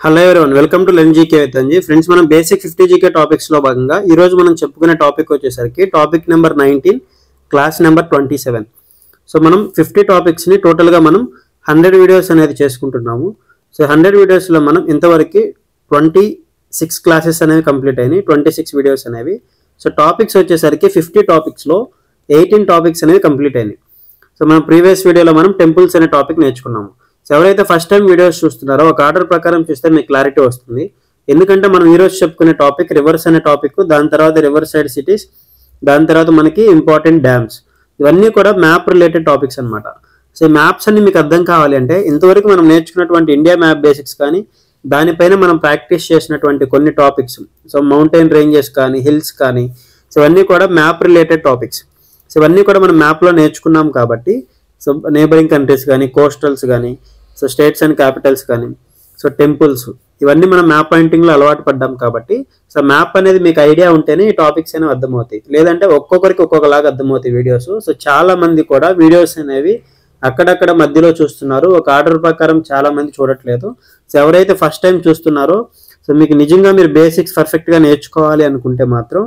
Hello everyone, welcome to learn GK with Anji. Friends, మనం basic 50 GK topics లో భాగంగా ఈ రోజు మనం చెప్పుకునే టాపిక్ వచ్చేసరికి topic number 19, class number 27. So మనం 50 టాపిక్స్ ని టోటల్ గా మనం 100 వీడియోస్ అనేది చేసుకుంటున్నాము. సో 100 వీడియోస్ లో మనం ఇంతవరకు 26 క్లాసెస్ అనేవి కంప్లీట్ అయినాయి, 26 వీడియోస్ అనేవి. సో టాపిక్స్ వచ్చేసరికి 50 టాపిక్స్ లో 18 టాపిక్స్ అనేవి కంప్లీట్ అయినాయి. సో మనం ప్రీవియస్ వీడియోలో మనం టెంపుల్స్ అనే టాపిక్ నేర్చుకున్నాము. సో ఎవరైతే ఫస్ట్ టైం వీడియోస్ చూస్తున్నారో ఒక ఆర్డర్ ప్రకారం చూస్తే మీకు క్లారిటీ వస్తుంది. ఎందుకంటే మనం ఈరోజు చెప్పుకునే టాపిక్ రివర్స్ అనే టాపిక్, దాని తర్వాత రివర్ సైడ్ సిటీస్, దాని తర్వాత మనకి ఇంపార్టెంట్ డ్యామ్స్, ఇవన్నీ కూడా మ్యాప్ రిలేటెడ్ టాపిక్స్ అనమాట. సో ఈ మ్యాప్స్ అన్ని మీకు అర్థం కావాలి అంటే ఇంతవరకు మనం నేర్చుకున్నటువంటి ఇండియా మ్యాప్ బేసిక్స్ కానీ, దానిపైన మనం ప్రాక్టీస్ చేసినటువంటి కొన్ని టాపిక్స్, సో మౌంటైన్ రేంజెస్ కానీ, హిల్స్ కానీ, సో ఇవన్నీ కూడా మ్యాప్ రిలేటెడ్ టాపిక్స్. సో ఇవన్నీ కూడా మనం మ్యాప్లో నేర్చుకున్నాం కాబట్టి, సో నేబరింగ్ కంట్రీస్ కానీ, కోస్టల్స్ కానీ, సో స్టేట్స్ అండ్ క్యాపిటల్స్ కానీ, సో టెంపుల్స్, ఇవన్నీ మనం మ్యాప్ పాయింటింగ్లో అలవాటు పడ్డాం కాబట్టి, సో మ్యాప్ అనేది మీకు ఐడియా ఉంటేనే ఈ టాపిక్స్ అనేవి అర్థమవుతాయి. లేదంటే ఒక్కొక్కరికి ఒక్కొక్కలాగా అర్థమవుతాయి వీడియోస్. సో చాలా మంది కూడా వీడియోస్ అనేవి అక్కడక్కడ మధ్యలో చూస్తున్నారు, ఒక ఆర్డర్ ప్రకారం చాలా మంది చూడట్లేదు. సో ఎవరైతే ఫస్ట్ టైం చూస్తున్నారో, సో మీకు నిజంగా మీరు బేసిక్స్ పర్ఫెక్ట్గా నేర్చుకోవాలి అనుకుంటే మాత్రం,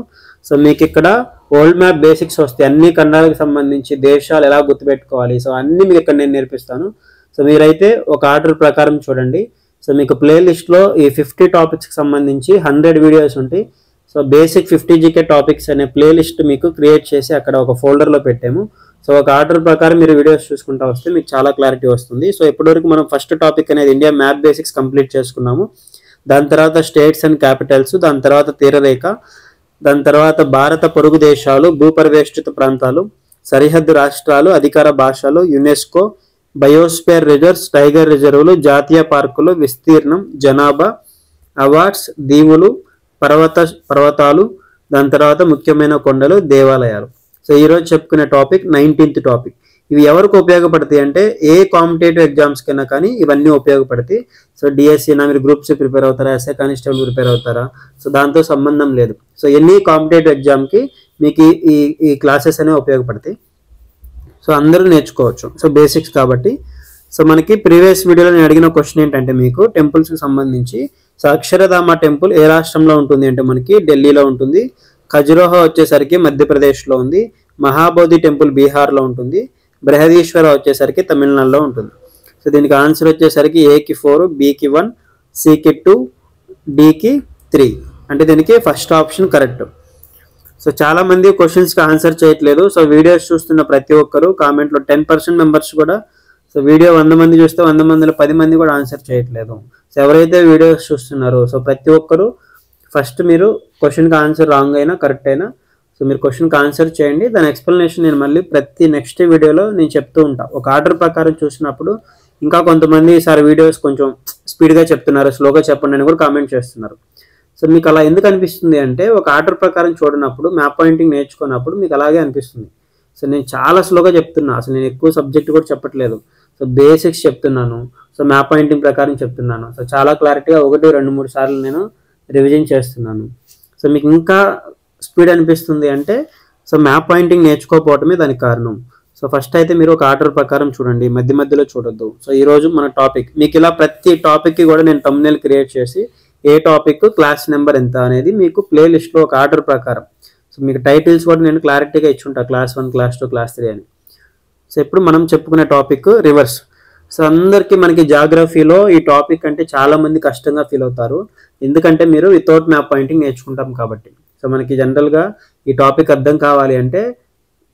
సో మీకు ఇక్కడ వరల్డ్ మ్యాప్ బేసిక్స్ వస్తాయి. అన్ని ఖండాలకు సంబంధించి దేశాలు ఎలా గుర్తుపెట్టుకోవాలి, సో అన్నీ మీకు ఇక్కడ నేను నేర్పిస్తాను. సో మీరైతే ఒక ఆర్డర్ ప్రకారం చూడండి. సో మీకు ప్లేలిస్ట్లో ఈ 50 టాపిక్స్కి సంబంధించి 100 వీడియోస్ ఉంటాయి. సో బేసిక్ 50 జీకే టాపిక్స్ అనే ప్లేలిస్ట్ మీకు క్రియేట్ చేసి అక్కడ ఒక ఫోల్డర్లో పెట్టాము. సో ఒక ఆర్డర్ ప్రకారం మీరు వీడియోస్ చూసుకుంటూ వస్తే మీకు చాలా క్లారిటీ వస్తుంది. సో ఇప్పటివరకు మనం ఫస్ట్ టాపిక్ అనేది ఇండియా మ్యాప్ బేసిక్స్ కంప్లీట్ చేసుకున్నాము. దాని తర్వాత స్టేట్స్ అండ్ క్యాపిటల్స్, దాని తర్వాత తీరరేఖ, దాని తర్వాత భారత పొరుగు దేశాలు, భూపరివేష్టిత ప్రాంతాలు, సరిహద్దు రాష్ట్రాలు, అధికార భాషలు, యునెస్కో, బయోస్ఫియర్ రిజర్వ్స్, టైగర్ రిజర్వులు, జాతీయ పార్కులు, విస్తీర్ణం, జనాభా, అవార్డ్స్, దీవులు, పర్వతాలు, దాని తర్వాత ముఖ్యమైన కొండలు, దేవాలయాలు. సో ఈరోజు చెప్పుకునే టాపిక్ 19th టాపిక్. ఇవి ఎవరికి ఉపయోగపడతాయి అంటే ఏ కాంపిటేటివ్ ఎగ్జామ్స్ కన్నా కానీ ఇవన్నీ ఉపయోగపడతాయి. సో డిఎస్సీ నా మీరు గ్రూప్స్ ప్రిపేర్ అవుతారా, ఎస్ఐ కానిస్టేబుల్ ప్రిపేర్ అవుతారా, సో దాంతో సంబంధం లేదు. సో ఎన్ని కాంపిటేటివ్ ఎగ్జామ్కి మీకు ఈ క్లాసెస్ అనేవి ఉపయోగపడతాయి. సో అందరూ నేర్చుకోవచ్చు. సో బేసిక్స్ కాబట్టి. సో మనకి ప్రీవియస్ వీడియోలో నేను అడిగిన క్వశ్చన్ ఏంటంటే మీకు టెంపుల్స్కి సంబంధించి, సో అక్షరధామ టెంపుల్ ఏ రాష్ట్రంలో ఉంటుంది అంటే మనకి ఢిల్లీలో ఉంటుంది. ఖజురోహో వచ్చేసరికి మధ్యప్రదేశ్లో ఉంది. మహాబోధి టెంపుల్ బీహార్లో ఉంటుంది. బృహదీశ్వర వచ్చేసరికి తమిళనాడులో ఉంటుంది. సో దీనికి ఆన్సర్ వచ్చేసరికి ఏకి 4, బికి 1, సికి 2, డికి 3. అంటే దీనికి ఫస్ట్ ఆప్షన్ కరెక్ట్. సో చాలా మంది క్వశ్చన్స్కి ఆన్సర్ చేయట్లేదు. సో వీడియోస్ చూస్తున్న ప్రతి ఒక్కరు కామెంట్లో 10% మెంబర్స్ కూడా, సో వీడియో 100 మంది చూస్తే 100 మందిలో 10 మంది కూడా ఆన్సర్ చేయట్లేదు. సో ఎవరైతే వీడియోస్ చూస్తున్నారో, సో ప్రతి ఒక్కరు ఫస్ట్ మీరు క్వశ్చన్కి ఆన్సర్ రాంగ్ అయినా కరెక్ట్ అయినా, సో మీరు క్వశ్చన్కి ఆన్సర్ చేయండి. దాని ఎక్స్ప్లెనేషన్ నేను మళ్ళీ ప్రతి నెక్స్ట్ వీడియోలో నేను చెప్తూ ఉంటాను. ఒక ఆర్డర్ ప్రకారం చూసినప్పుడు ఇంకా కొంతమంది ఈసారి వీడియోస్ కొంచెం స్పీడ్గా చెప్తున్నారు, స్లోగా చెప్పండి అని కూడా కామెంట్ చేస్తున్నారు. సో మీకు అలా ఎందుకు అనిపిస్తుంది అంటే ఒక ఆర్డర్ ప్రకారం చూడనప్పుడు, మ్యాప్ పాయింటింగ్ నేర్చుకున్నప్పుడు మీకు అలాగే అనిపిస్తుంది. సో నేను చాలా స్లోగా చెప్తున్నా, అసలు నేను ఎక్కువ సబ్జెక్ట్ కూడా చెప్పట్లేదు. సో బేసిక్స్ చెప్తున్నాను, సో మ్యాప్ పాయింటింగ్ ప్రకారం చెప్తున్నాను. సో చాలా క్లారిటీగా 1, 2, 3 సార్లు నేను రివిజన్ చేస్తున్నాను. సో మీకు ఇంకా స్పీడ్ అనిపిస్తుంది అంటే సో మ్యాప్ పాయింటింగ్ నేర్చుకోకపోవటమే దానికి కారణం. సో ఫస్ట్ అయితే మీరు ఒక ఆర్డర్ ప్రకారం చూడండి, మధ్య మధ్యలో చూడొద్దు. సో ఈరోజు మన టాపిక్ మీకు ఇలా ప్రతి టాపిక్కి కూడా నేను థంబ్నెయిల్ క్రియేట్ చేసి ఏ టాపిక్ క్లాస్ నెంబర్ ఎంత అనేది మీకు ప్లేలిస్ట్లో ఒక ఆర్డర్ ప్రకారం, సో మీకు టైటిల్స్ కూడా నేను క్లారిటీగా ఇచ్చుంటా, క్లాస్ 1, క్లాస్ 2, క్లాస్ 3 అని. సో ఇప్పుడు మనం చెప్పుకునే టాపిక్ రివర్స్. సో అందరికీ మనకి జాగ్రఫీలో ఈ టాపిక్ అంటే చాలామంది కష్టంగా ఫీల్ అవుతారు. ఎందుకంటే మీరు వితౌట్ మ్యాప్ పాయింటింగ్ నేర్చుకుంటాం కాబట్టి. సో మనకి జనరల్గా ఈ టాపిక్ అర్థం కావాలి అంటే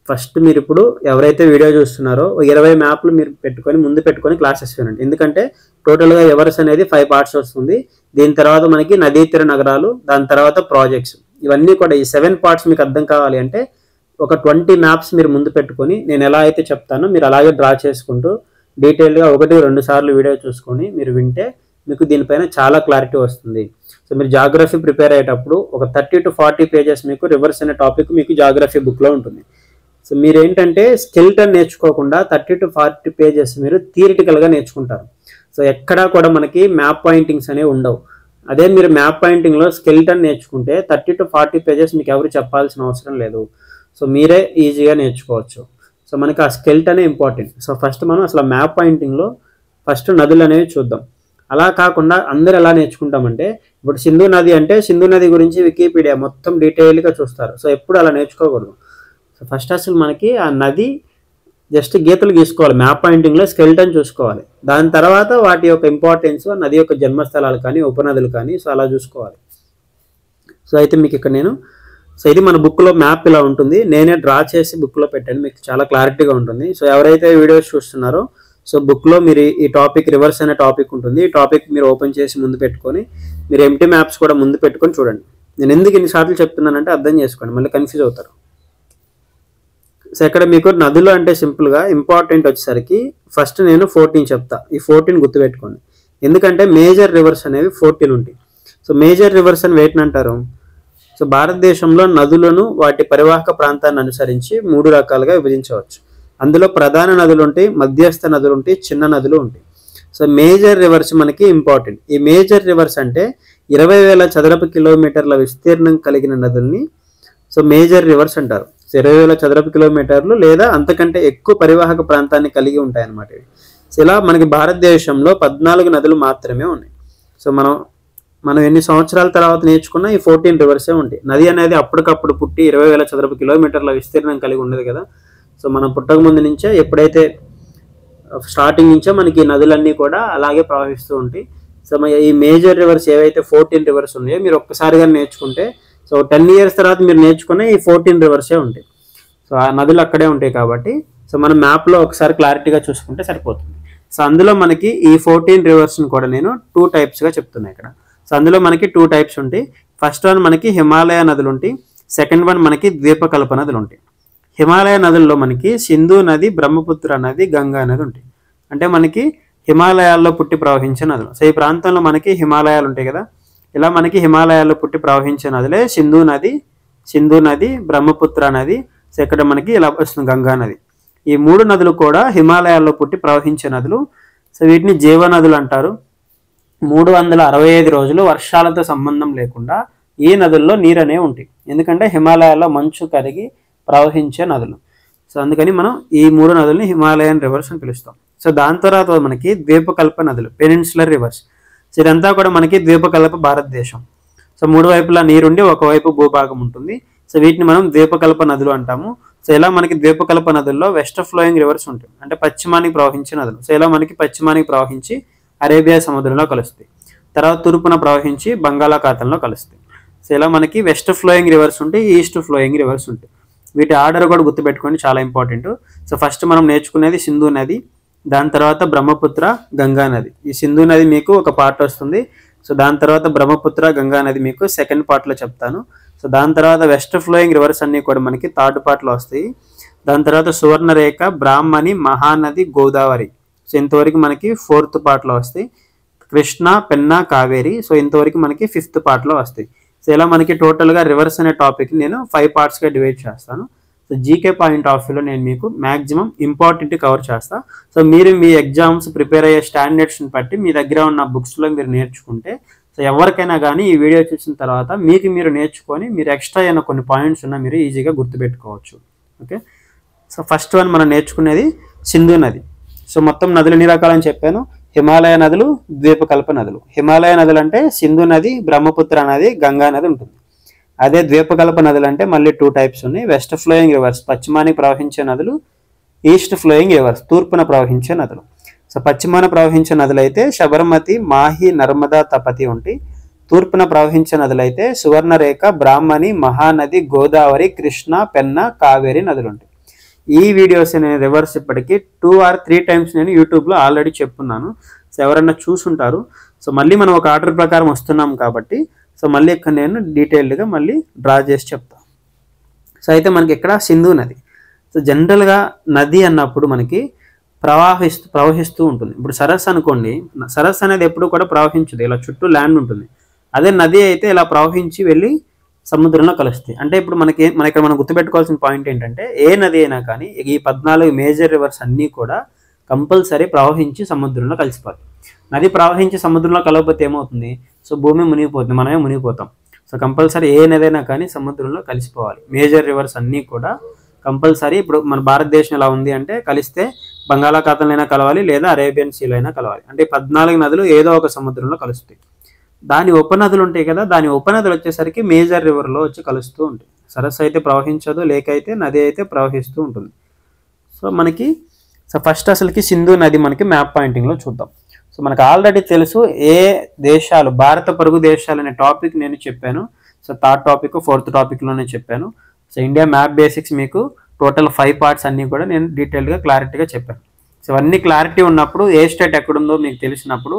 ఫస్ట్ మీరు ఇప్పుడు ఎవరైతే వీడియో చూస్తున్నారో 20 మ్యాప్లు మీరు ముందు పెట్టుకొని క్లాసెస్ వినండి. ఎందుకంటే టోటల్గా ఎవర్స్ అనేది 5 పార్ట్స్ వస్తుంది. దీని తర్వాత మనకి నదీ తీర నగరాలు, దాని తర్వాత ప్రాజెక్ట్స్, ఇవన్నీ కూడా ఈ 7 పార్ట్స్ మీకు అర్థం కావాలి అంటే ఒక 20 మ్యాప్స్ మీరు ముందు పెట్టుకొని నేను ఎలా అయితే చెప్తానో మీరు అలాగే డ్రా చేసుకుంటూ డీటెయిల్గా 1, 2 సార్లు వీడియో చూసుకొని మీరు వింటే మీకు దీనిపైన చాలా క్లారిటీ వస్తుంది. సో మీరు జాగ్రఫీ ప్రిపేర్ అయ్యేటప్పుడు ఒక 30 to 40 పేజెస్ మీకు రివర్స్ అనే టాపిక్ మీకు జాగ్రఫీ బుక్లో ఉంటుంది. సో మీరు ఏంటంటే స్కెల్టన్ నేర్చుకోకుండా 30 to 40 పేజెస్ మీరు థియరిటికల్గా నేర్చుకుంటారు. సో ఎక్కడా కూడా మనకి మ్యాప్ పాయింటింగ్స్ అనేవి ఉండవు. అదే మీరు మ్యాప్ పాయింటింగ్లో స్కెల్టన్ నేర్చుకుంటే 30 to 40 పేజెస్ మీకు ఎవరు చెప్పాల్సిన అవసరం లేదు. సో మీరే ఈజీగా నేర్చుకోవచ్చు. సో మనకి ఆ స్కెల్టనే ఇంపార్టెంట్. సో ఫస్ట్ మనం అసలు మ్యాప్ పాయింటింగ్లో ఫస్ట్ నదులు అనేవి చూద్దాం. అలా కాకుండా అందరు ఎలా నేర్చుకుంటామంటే, ఇప్పుడు సింధు నది అంటే సింధు నది గురించి వికీపీడియా మొత్తం డీటెయిల్గా చూస్తారు. సో ఎప్పుడు అలా నేర్చుకోకూడదు. సో ఫస్ట్ అసలు మనకి ఆ నది జస్ట్ గీతలు గీసుకోవాలి, మ్యాప్ పాయింటింగ్లో స్కెల్టన్ చూసుకోవాలి. దాని తర్వాత వాటి యొక్క ఇంపార్టెన్స్, నది యొక్క జన్మస్థలాలు కానీ ఉపనదులు కానీ సో అలా చూసుకోవాలి. సో అయితే మీకు ఇక్కడ నేను ఇది మన బుక్లో మ్యాప్ ఇలా ఉంటుంది. నేనే డ్రా చేసి బుక్లో పెట్టాను, మీకు చాలా క్లారిటీగా ఉంటుంది. సో ఎవరైతే వీడియోస్ చూస్తున్నారో సో బుక్లో మీరు ఈ టాపిక్ రివర్స్ అనే టాపిక్ ఉంటుంది. ఈ టాపిక్ మీరు ఓపెన్ చేసి ముందు పెట్టుకొని మీరు ఎంటీ మ్యాప్స్ కూడా ముందు పెట్టుకొని చూడండి. నేను ఎందుకు ఇన్నిసార్లు చెప్తున్నానంటే అర్థం చేసుకోండి, మళ్ళీ కన్ఫ్యూజ్ అవుతారు. సో ఇక్కడ మీకు నదులు అంటే సింపుల్గా ఇంపార్టెంట్ వచ్చేసరికి ఫస్ట్ నేను 14 చెప్తా. ఈ 14 గుర్తుపెట్టుకోండి, ఎందుకంటే మేజర్ రివర్స్ అనేవి 14 ఉంటాయి. సో మేజర్ రివర్స్ అని వేటిని అంటారు? సో భారతదేశంలో నదులను వాటి పరివాహక ప్రాంతాన్ని అనుసరించి 3 రకాలుగా విభజించవచ్చు. అందులో ప్రధాన నదులు ఉంటాయి, మధ్యస్థ నదులు ఉంటాయి, చిన్న నదులు ఉంటాయి. సో మేజర్ రివర్స్ మనకి ఇంపార్టెంట్. ఈ మేజర్ రివర్స్ అంటే 20,000 చదరపు కిలోమీటర్ల విస్తీర్ణం కలిగిన నదుల్ని సో మేజర్ రివర్స్ అంటారు. 20,000 చదరపు కిలోమీటర్లు లేదా అంతకంటే ఎక్కువ పరివాహక ప్రాంతాన్ని కలిగి ఉంటాయన్నమాట. సో ఇలా మనకి భారతదేశంలో 14 నదులు మాత్రమే ఉన్నాయి. సో మనం ఎన్ని సంవత్సరాల తర్వాత నేర్చుకున్నా ఈ 14 రివర్సే ఉంటాయి. నది అనేది అప్పటికప్పుడు పుట్టి 20,000 చదరపు కిలోమీటర్ల విస్తీర్ణం కలిగి ఉండదు కదా. సో మనం పుట్టక ముందు నుంచే ఎప్పుడైతే స్టార్టింగ్ నుంచే మనకి నదులన్నీ కూడా అలాగే ప్రవహిస్తూ ఉంటాయి. సో ఈ మేజర్ రివర్స్ ఏవైతే 14 రివర్స్ ఉన్నాయో మీరు ఒక్కసారిగా నేర్చుకుంటే సో 10 ఇయర్స్ తర్వాత మీరు నేర్చుకునే ఈ 14 రివర్సే ఉంటాయి. సో ఆ నదులు అక్కడే ఉంటాయి కాబట్టి సో మనం మ్యాప్లో ఒకసారి క్లారిటీగా చూసుకుంటే సరిపోతుంది. సో అందులో మనకి ఈ 14 రివర్స్ని కూడా నేను 2 టైప్స్గా చెప్తున్నాను ఇక్కడ. సో అందులో మనకి 2 టైప్స్ ఉంటాయి. ఫస్ట్ వన్ మనకి హిమాలయ నదులు ఉంటాయి, సెకండ్ వన్ మనకి ద్వీపకల్ప నదులు ఉంటాయి. హిమాలయ నదుల్లో మనకి సింధు నది, బ్రహ్మపుత్ర నది, గంగా నది ఉంటాయి. అంటే మనకి హిమాలయాల్లో పుట్టి ప్రవహించే నదులు. సో ఈ ప్రాంతంలో మనకి హిమాలయాలు ఉంటాయి కదా, ఇలా మనకి హిమాలయాల్లో పుట్టి ప్రవహించే నదులే సింధు నది, బ్రహ్మపుత్ర నది. సో ఇక్కడ మనకి ఇలా వస్తుంది గంగా నది. ఈ 3 నదులు కూడా హిమాలయాల్లో పుట్టి ప్రవహించే నదులు. సో వీటిని జీవనదులు అంటారు. 365 రోజులు వర్షాలతో సంబంధం లేకుండా ఈ నదుల్లో నీరు అనేవి ఉంటాయి, ఎందుకంటే హిమాలయాల్లో మంచు కరిగి ప్రవహించే నదులు. సో అందుకని మనం ఈ 3 నదుల్ని హిమాలయన్ రివర్స్ అని పిలుస్తాం. సో దాని తర్వాత మనకి ద్వీపకల్ప నదులు, పెనిన్సులర్ రివర్స్. సో ఇదంతా కూడా మనకి ద్వీపకల్ప భారతదేశం. సో 3 వైపులా నీరుండి ఒకవైపు భూభాగం ఉంటుంది. సో వీటిని మనం ద్వీపకల్ప నదులు అంటాము. సో ఇలా మనకి ద్వీపకల్ప నదుల్లో వెస్ట్ ఫ్లోయింగ్ రివర్స్ ఉంటాయి, అంటే పశ్చిమానికి ప్రవహించే నదులు. సో ఇలా మనకి పశ్చిమానికి ప్రవహించి అరేబియా సముద్రంలో కలుస్తాయి, తర్వాత తూర్పున ప్రవహించి బంగాళాఖాతంలో కలుస్తాయి. సో ఇలా మనకి వెస్ట్ ఫ్లోయింగ్ రివర్స్ ఉంటాయి, ఈస్ట్ ఫ్లోయింగ్ రివర్స్ ఉంటాయి. వీటి ఆర్డర్ కూడా గుర్తుపెట్టుకోండి, చాలా ఇంపార్టెంట్. సో ఫస్ట్ మనం నేర్చుకునేది సింధు నది, దాని తర్వాత బ్రహ్మపుత్ర, గంగా నది. ఈ సింధు నది మీకు ఒక పార్ట్ వస్తుంది. సో దాని తర్వాత బ్రహ్మపుత్ర, గంగా నది మీకు సెకండ్ పార్ట్లో చెప్తాను. సో దాని తర్వాత వెస్ట్ ఫ్లోయింగ్ రివర్స్ అన్నీ కూడా మనకి థర్డ్ పార్ట్లో వస్తాయి. దాని తర్వాత సువర్ణరేఖ, బ్రాహ్మణి, మహానది, గోదావరి. సో ఇంతవరకు మనకి 4th పార్ట్లో వస్తాయి. కృష్ణ, పెన్నా, కావేరి. సో ఇంతవరకు మనకి 5th పార్ట్లో వస్తాయి. సో ఇలా మనకి టోటల్గా రివర్స్ అనే టాపిక్ నేను 5 పార్ట్స్గా డివైడ్ చేస్తాను. సో జీకే పాయింట్ ఆఫ్ వ్యూలో నేను మీకు మ్యాక్సిమం ఇంపార్టెంట్ కవర్ చేస్తాను. సో మీరు మీ ఎగ్జామ్స్ ప్రిపేర్ అయ్యే స్టాండర్డ్స్ని బట్టి మీ దగ్గర ఉన్న బుక్స్లో మీరు నేర్చుకుంటే సో ఎవరికైనా కానీ ఈ వీడియో చూసిన తర్వాత మీకు మీరు నేర్చుకొని మీరు ఎక్స్ట్రా అయిన కొన్ని పాయింట్స్ ఉన్నా మీరు ఈజీగా గుర్తుపెట్టుకోవచ్చు. ఓకే, సో ఫస్ట్ వన్ మనం నేర్చుకునేది సింధు నది. సో మొత్తం నదులు ఎన్ని రకాలని చెప్పాను? హిమాలయ నదులు, ద్వీపకల్ప నదులు. హిమాలయ నదులు అంటే సింధు నది, బ్రహ్మపుత్ర నది, గంగా నది ఉంటుంది. అదే ద్వీపకల్ప నదులు అంటే మళ్ళీ 2 టైప్స్ ఉన్నాయి. వెస్ట్ ఫ్లోయింగ్ రివర్స్ పశ్చిమానికి ప్రవహించే నదులు, ఈస్ట్ ఫ్లోయింగ్ రివర్స్ తూర్పున ప్రవహించే నదులు. సో పశ్చిమాన ప్రవహించే నదులు అయితే శబర్మతి, మాహి, నర్మదా, తపతి ఉంటాయి. తూర్పున ప్రవహించే నదులు అయితే సువర్ణరేఖ, బ్రాహ్మణి, మహానది, గోదావరి, కృష్ణ, పెన్నా, కావేరి నదులు ఉంటాయి. ఈ వీడియోస్ నేను రివర్స్ ఇప్పటికీ 2 or 3 టైమ్స్ నేను యూట్యూబ్లో ఆల్రెడీ చెప్పున్నాను. సో ఎవరన్నా చూసుంటారు. సో మళ్ళీ మనం ఒక ఆర్డర్ ప్రకారం వస్తున్నాం కాబట్టి సో మళ్ళీ ఇక్కడ నేను డీటెయిల్డ్గా మళ్ళీ డ్రా చేసి చెప్తాను. సో అయితే మనకి ఇక్కడ సింధు నది. సో జనరల్గా నది అన్నప్పుడు మనకి ప్రవహిస్తూ ఉంటుంది. ఇప్పుడు సరస్సు అనుకోండి, సరస్సు అనేది ఎప్పుడు కూడా ప్రవహించదు, ఇలా చుట్టూ ల్యాండ్ ఉంటుంది. అదే నది అయితే ఇలా ప్రవహించి వెళ్ళి సముద్రంలో కలుస్తాయి. అంటే ఇప్పుడు మనం గుర్తుపెట్టుకోవాల్సిన పాయింట్ ఏంటంటే ఏ నది అయినా కానీ ఈ 14 మేజర్ రివర్స్ అన్నీ కూడా కంపల్సరీ ప్రవహించి సముద్రంలో కలిసిపోతాయి. నది ప్రవహించి సముద్రంలో కలవకపోతే ఏమవుతుంది? సో భూమి మునిగిపోతుంది, మనమే మునిగిపోతాం. సో కంపల్సరీ ఏ నది అయినా కానీ సముద్రంలో కలిసిపోవాలి. మేజర్ రివర్స్ అన్నీ కూడా కంపల్సరీ. ఇప్పుడు మన భారతదేశం ఎలా ఉంది అంటే కలిస్తే బంగాళాఖాతంలో అయినా కలవాలి లేదా అరేబియన్ సీలో అయినా కలవాలి. అంటే 14 నదులు ఏదో ఒక సముద్రంలో కలుస్తాయి. దాని ఉపనదులు ఉంటాయి కదా, దాని ఉపనదులు వచ్చేసరికి మేజర్ రివర్లో వచ్చి కలుస్తూ ఉంటాయి. సరస్సు అయితే ప్రవహించదు, లేక్ అయితే నది అయితే ప్రవహిస్తూ ఉంటుంది. సో మనకి ఫస్ట్ అసలుకి సింధు నది మనకి మ్యాప్ పాయింటింగ్లో చూద్దాం. సో మనకు ఆల్రెడీ తెలుసు ఏ దేశాలు, భారత పొరుగు దేశాలు అనే టాపిక్ నేను చెప్పాను. సో థర్డ్ టాపిక్ 4th టాపిక్లోనే చెప్పాను. సో ఇండియా మ్యాప్ బేసిక్స్ మీకు టోటల్ 5 పార్ట్స్ అన్నీ కూడా నేను డీటెయిల్గా క్లారిటీగా చెప్పాను. సో అన్ని క్లారిటీ ఉన్నప్పుడు ఏ స్టేట్ ఎక్కడుందో మీకు తెలిసినప్పుడు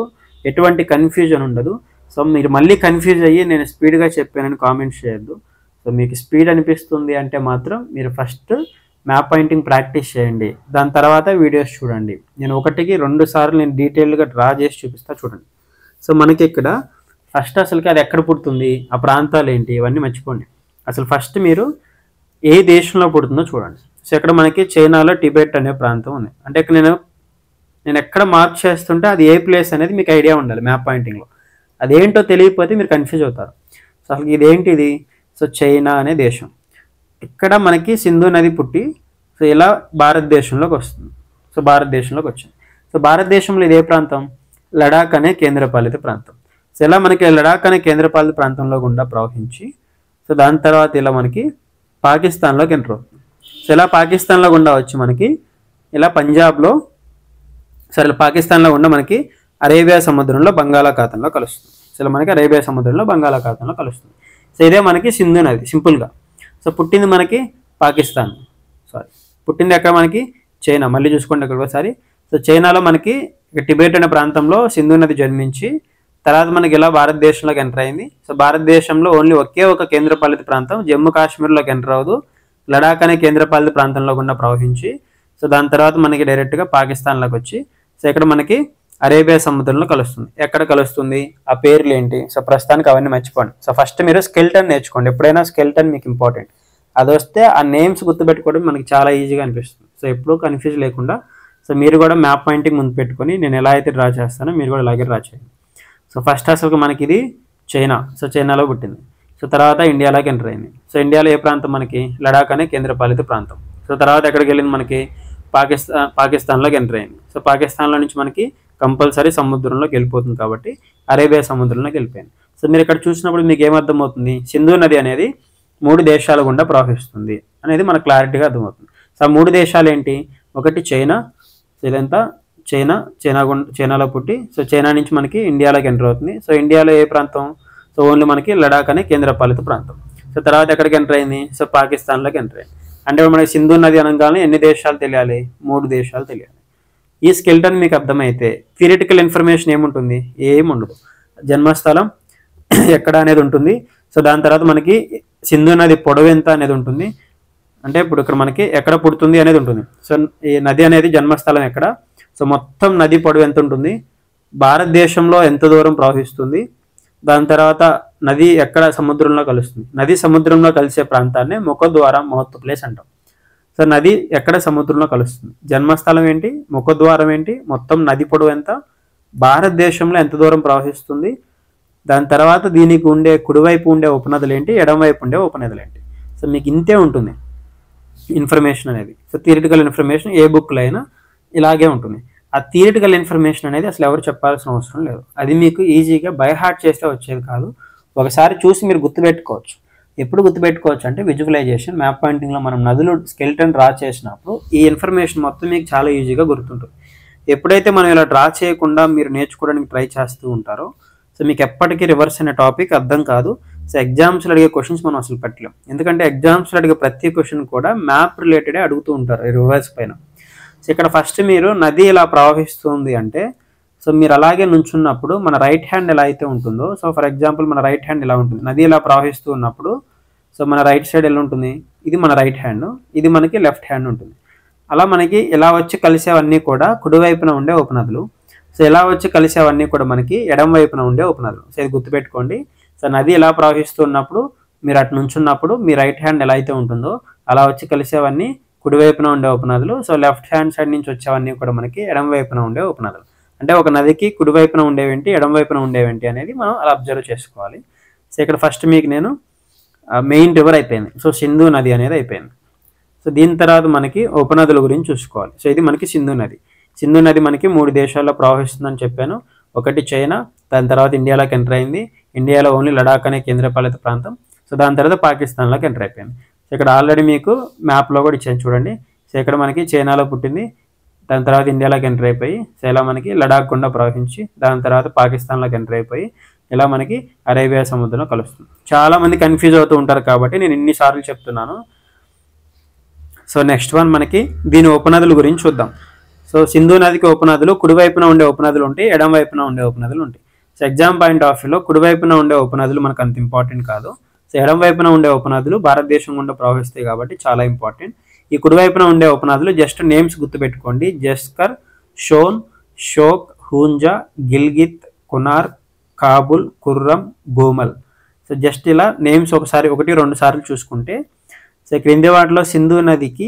ఎటువంటి కన్ఫ్యూజన్ ఉండదు. సో మీరు మళ్ళీ కన్ఫ్యూజ్ అయ్యి నేను స్పీడ్గా చెప్పానని కామెంట్స్ చేయొద్దు. సో మీకు స్పీడ్ అనిపిస్తుంది అంటే మాత్రం మీరు ఫస్ట్ మ్యాప్ పాయింటింగ్ ప్రాక్టీస్ చేయండి, దాని తర్వాత వీడియోస్ చూడండి. నేను 1కి 2 సార్లు నేను డీటెయిల్గా డ్రా చేసి చూపిస్తా చూడండి. సో మనకి ఇక్కడ ఫస్ట్ అసలుకి అది ఎక్కడ పుడుతుంది, ఆ ప్రాంతాలు ఏంటి, ఇవన్నీ మర్చిపోండి. అసలు ఫస్ట్ మీరు ఏ దేశంలో పుడుతుందో చూడండి. సో ఇక్కడ మనకి చైనాలో టిబెట్ అనే ప్రాంతం ఉంది. అంటే ఇక్కడ నేను ఎక్కడ మార్క్ చేస్తుంటే అది ఏ ప్లేస్ అనేది మీకు ఐడియా ఉండాలి మ్యాప్ పాయింటింగ్లో. అదేంటో తెలియకపోతే మీరు కన్ఫ్యూజ్ అవుతారు. సో అసలు ఇదేంటిది, సో చైనా అనే దేశం. ఇక్కడ మనకి సింధు నది పుట్టి సో ఇలా భారతదేశంలోకి వస్తుంది. సో భారతదేశంలోకి వచ్చింది. సో భారతదేశంలో ఇదే ప్రాంతం లడాక్ అనే కేంద్రపాలిత ప్రాంతం. సో ఇలా మనకి లడాక్ అనే కేంద్రపాలిత ప్రాంతంలో గుండా ప్రవహించి సో దాని తర్వాత ఇలా మనకి పాకిస్తాన్లోకి ఎంటర్ అవుతుంది. సో ఇలా పాకిస్తాన్లో గుండా వచ్చి మనకి ఇలా పంజాబ్లో సరే పాకిస్తాన్లో గుండా మనకి అరేబియా సముద్రంలో బంగాళాఖాతంలో కలుస్తుంది. సో ఇలా మనకి అరేబియా సముద్రంలో బంగాళాఖాతంలో కలుస్తుంది. సో ఇదే మనకి సింధు నది సింపుల్గా. సో పుట్టింది మనకి పాకిస్తాన్, పుట్టింది ఎక్కడ మనకి చైనా. మళ్ళీ చూసుకోండి ఇక్కడ ఒకసారి. సో చైనాలో మనకి టిబెట్ అనే ప్రాంతంలో సింధు నది జన్మించి తర్వాత మనకి ఇలా భారతదేశంలోకి ఎంటర్ అయింది. సో భారతదేశంలో ఓన్లీ ఒకే ఒక కేంద్రపాలిత ప్రాంతం జమ్మూ కాశ్మీర్లోకి ఎంటర్ అవ్వదు, లడాక్ అనే కేంద్రపాలిత ప్రాంతంలో గుండా ప్రవహించి సో దాని తర్వాత మనకి డైరెక్ట్గా పాకిస్తాన్లోకి వచ్చి సో ఇక్కడ మనకి అరేబియా సముద్రంలో కలుస్తుంది. ఎక్కడ కలుస్తుంది, ఆ పేర్లు ఏంటి, సో ప్రస్తుతానికి అవన్నీ మర్చిపోండి. సో ఫస్ట్ మీరు స్కెల్టన్ నేర్చుకోండి. ఎప్పుడైనా స్కెల్టన్ మీకు ఇంపార్టెంట్. అది వస్తే ఆ నేమ్స్ గుర్తుపెట్టుకోవడం మనకి చాలా ఈజీగా అనిపిస్తుంది. సో ఎప్పుడూ కన్ఫ్యూజ్ లేకుండా సో మీరు కూడా మ్యాప్ పాయింటింగ్ ముందు పెట్టుకొని నేను ఎలా అయితే డ్రా చేస్తానో మీరు కూడా అలాగే డ్రా చేయండి. సో ఫస్ట్ అసలు మనకి ఇది చైనా. సో చైనాలో పుట్టింది. సో తర్వాత ఇండియాలోకి ఎంటర్ అయింది. సో ఇండియాలో ఏ ప్రాంతం మనకి లడాక్ అనే కేంద్రపాలిత ప్రాంతం. సో తర్వాత ఎక్కడికి వెళ్ళింది మనకి పాకిస్తాన్లోకి ఎంటర్ అయింది. సో పాకిస్తాన్లో నుంచి మనకి కంపల్సరీ సముద్రంలోకి వెళ్ళిపోతుంది కాబట్టి అరేబియా సముద్రంలోకి వెళ్ళిపోయింది. సో మీరు ఇక్కడ చూసినప్పుడు మీకు ఏమర్థమవుతుంది, సింధు నది అనేది 3 దేశాల గుండా ప్రవహిస్తుంది అనేది మనకు క్లారిటీగా అర్థమవుతుంది. సో ఆ 3 దేశాలు ఏంటి, ఒకటి చైనా. సో ఇదంతా చైనాలో పుట్టి సో చైనా నుంచి మనకి ఇండియాలోకి ఎంటర్ అవుతుంది. సో ఇండియాలో ఏ ప్రాంతం, సో ఓన్లీ మనకి లడాక్ అనే కేంద్రపాలిత ప్రాంతం. సో తర్వాత ఎక్కడికి ఎంటర్ అయింది, సో పాకిస్తాన్లోకి ఎంటర్ అయింది. అంటే మనకి సింధు నది అనగానే ఎన్ని దేశాలు తెలియాలి, 3 దేశాలు తెలియాలి. ఈ స్కెల్టన్ మీకు అర్థమైతే థియరిటికల్ ఇన్ఫర్మేషన్ ఏముంటుంది, ఏముండదు. జన్మస్థలం ఎక్కడ అనేది ఉంటుంది. సో దాని తర్వాత మనకి సింధు నది పొడవు ఎంత అనేది ఉంటుంది. అంటే ఇప్పుడు ఇక్కడ మనకి ఎక్కడ పుడుతుంది అనేది ఉంటుంది. సో ఈ నది అనేది జన్మస్థలం ఎక్కడ, సో మొత్తం నది పొడవు ఎంత ఉంటుంది, భారతదేశంలో ఎంత దూరం ప్రవహిస్తుంది, దాని తర్వాత నది ఎక్కడ సముద్రంలో కలుస్తుంది. నది సముద్రంలో కలిసే ప్రాంతాన్ని ముఖద్వారం మౌత్ ప్లేస్ అంటాం. సో నది ఎక్కడ సముద్రంలో కలుస్తుంది, జన్మస్థలం ఏంటి, ముఖద్వారం ఏంటి, మొత్తం నది పొడవు ఎంత, భారతదేశంలో ఎంత దూరం ప్రవహిస్తుంది, దాని తర్వాత దీనికి ఉండే కుడివైపు ఉండే ఉపనదులు ఏంటి, ఎడమవైపు ఉండే ఉపనదులు ఏంటి. సో మీకు ఇంతే ఉంటుంది ఇన్ఫర్మేషన్ అనేది. సో థియరిటికల్ ఇన్ఫర్మేషన్ ఏ బుక్లో అయినా ఇలాగే ఉంటుంది. ఆ థియరిటికల్ ఇన్ఫర్మేషన్ అనేది అసలు ఎవరు చెప్పాల్సిన అవసరం లేదు. అది మీకు ఈజీగా బై హార్ట్ చేస్తే వచ్చేది కాదు. ఒకసారి చూసి మీరు గుర్తుపెట్టుకోవచ్చు. ఎప్పుడు గుర్తుపెట్టుకోవచ్చు అంటే విజువలైజేషన్, మ్యాప్ పాయింటింగ్లో మనం నదులు స్కెల్టన్ డ్రా చేసినప్పుడు ఈ ఇన్ఫర్మేషన్ మొత్తం మీకు చాలా ఈజీగా గుర్తుంటుంది. ఎప్పుడైతే మనం ఇలా డ్రా చేయకుండా మీరు నేర్చుకోవడానికి ట్రై చేస్తూ ఉంటారో సో మీకు ఎప్పటికీ రివర్స్ అనే టాపిక్ అర్థం కాదు. సో ఎగ్జామ్స్లో అడిగే క్వశ్చన్స్ మనం అసలు పెట్టలేం. ఎందుకంటే ఎగ్జామ్స్లో అడిగే ప్రతి క్వశ్చన్ కూడా మ్యాప్ రిలేటెడే అడుగుతూ ఉంటారు రివర్స్ పైన. సో ఇక్కడ ఫస్ట్ మీరు నది ఇలా ప్రవహిస్తుంది అంటే సో మీరు అలాగే నుంచున్నప్పుడు మన రైట్ హ్యాండ్ ఎలా అయితే ఉంటుందో, సో ఫర్ ఎగ్జాంపుల్ మన రైట్ హ్యాండ్ ఇలా ఉంటుంది. నది ఇలా ప్రవహిస్తూ ఉన్నప్పుడు సో మన రైట్ సైడ్ ఎలా ఉంటుంది, ఇది మన రైట్ హ్యాండ్, ఇది మనకి లెఫ్ట్ హ్యాండ్ ఉంటుంది. అలా మనకి ఇలా వచ్చి కలిసేవన్నీ కూడా కుడివైపున ఉండే ఉపనదులు. సో ఇలా వచ్చి కలిసేవన్నీ కూడా మనకి ఎడమ వైపున ఉండే ఉపనదులు. సో ఇది గుర్తుపెట్టుకోండి. సో నది ఎలా ప్రవహిస్తున్నప్పుడు మీరు అటు నుంచున్నప్పుడు మీ రైట్ హ్యాండ్ ఎలా అయితే ఉంటుందో అలా వచ్చి కలిసేవన్నీ కుడివైపున ఉండే ఉపనదులు. సో లెఫ్ట్ హ్యాండ్ సైడ్ నుంచి వచ్చేవన్నీ కూడా మనకి ఎడమ వైపున ఉండే ఉపనదులు. అంటే ఒక నదికి కుడివైపున ఉండేవేంటి, ఎడమ వైపున ఉండేవేంటి అనేది మనం అలా అబ్జర్వ్ చేసుకోవాలి. సో ఇక్కడ ఫస్ట్ మీకు నేను మెయిన్ రివర్ అయిపోయింది. సో సింధు నది అనేది అయిపోయింది. సో సో దీని తర్వాత మనకి ఉపనదుల గురించి చూసుకోవాలి. సో ఇది మనకి సింధు నది. సింధు నది మనకి 3 దేశాల్లో ప్రవహిస్తుందని చెప్పాను. ఒకటి చైనా, దాని తర్వాత ఇండియాలోకి ఎంటర్ అయింది. ఇండియాలో ఓన్లీ లడాక్ అనే కేంద్రపాలిత ప్రాంతం. సో దాని తర్వాత పాకిస్తాన్లోకి ఎంటర్ అయిపోయింది. సో ఇక్కడ ఆల్రెడీ మీకు మ్యాప్లో కూడా ఇచ్చాను చూడండి. సో ఇక్కడ మనకి చైనాలో పుట్టింది, దాని తర్వాత ఇండియాలోకి ఎంటర్ అయిపోయి, సో ఇలా మనకి లడాక్ గుండా ప్రవహించి దాని తర్వాత పాకిస్తాన్లోకి ఎంటర్ అయిపోయి ఇలా మనకి అరేబియా సముద్రంలో కలుస్తుంది. చాలామంది కన్ఫ్యూజ్ అవుతూ ఉంటారు కాబట్టి నేను ఇన్నిసార్లు చెప్తున్నాను. సో నెక్స్ట్ వన్ మనకి దీని ఉపనదుల గురించి చూద్దాం. సో సింధు నదికి ఉపనదులు కుడివైపున ఉండే ఉపనదులు ఉంటాయి, ఎడమ వైపున ఉండే ఉపనదులు ఉంటాయి. సో ఎగ్జామ్ పాయింట్ ఆఫ్ వ్యూలో కుడివైపున ఉండే ఉపనదులు మనకు అంత ఇంపార్టెంట్ కాదు. సో ఎడమ వైపున ఉండే ఉపనదులు భారతదేశం గుండా ప్రవహిస్తాయి కాబట్టి చాలా ఇంపార్టెంట్. ఈ కుడివైపున ఉండే ఉపనదులు జస్ట్ నేమ్స్ గుర్తుపెట్టుకోండి. జస్కర్, షోన్, షోక్, హూంజా, గిల్గిత్, కునార్, కాబుల్, కుర్రం, భూమల్. సో జస్ట్ ఇలా నేమ్స్ ఒకసారి 1-2 సార్లు చూసుకుంటే, సో క్రింది వాటిలో సింధు నదికి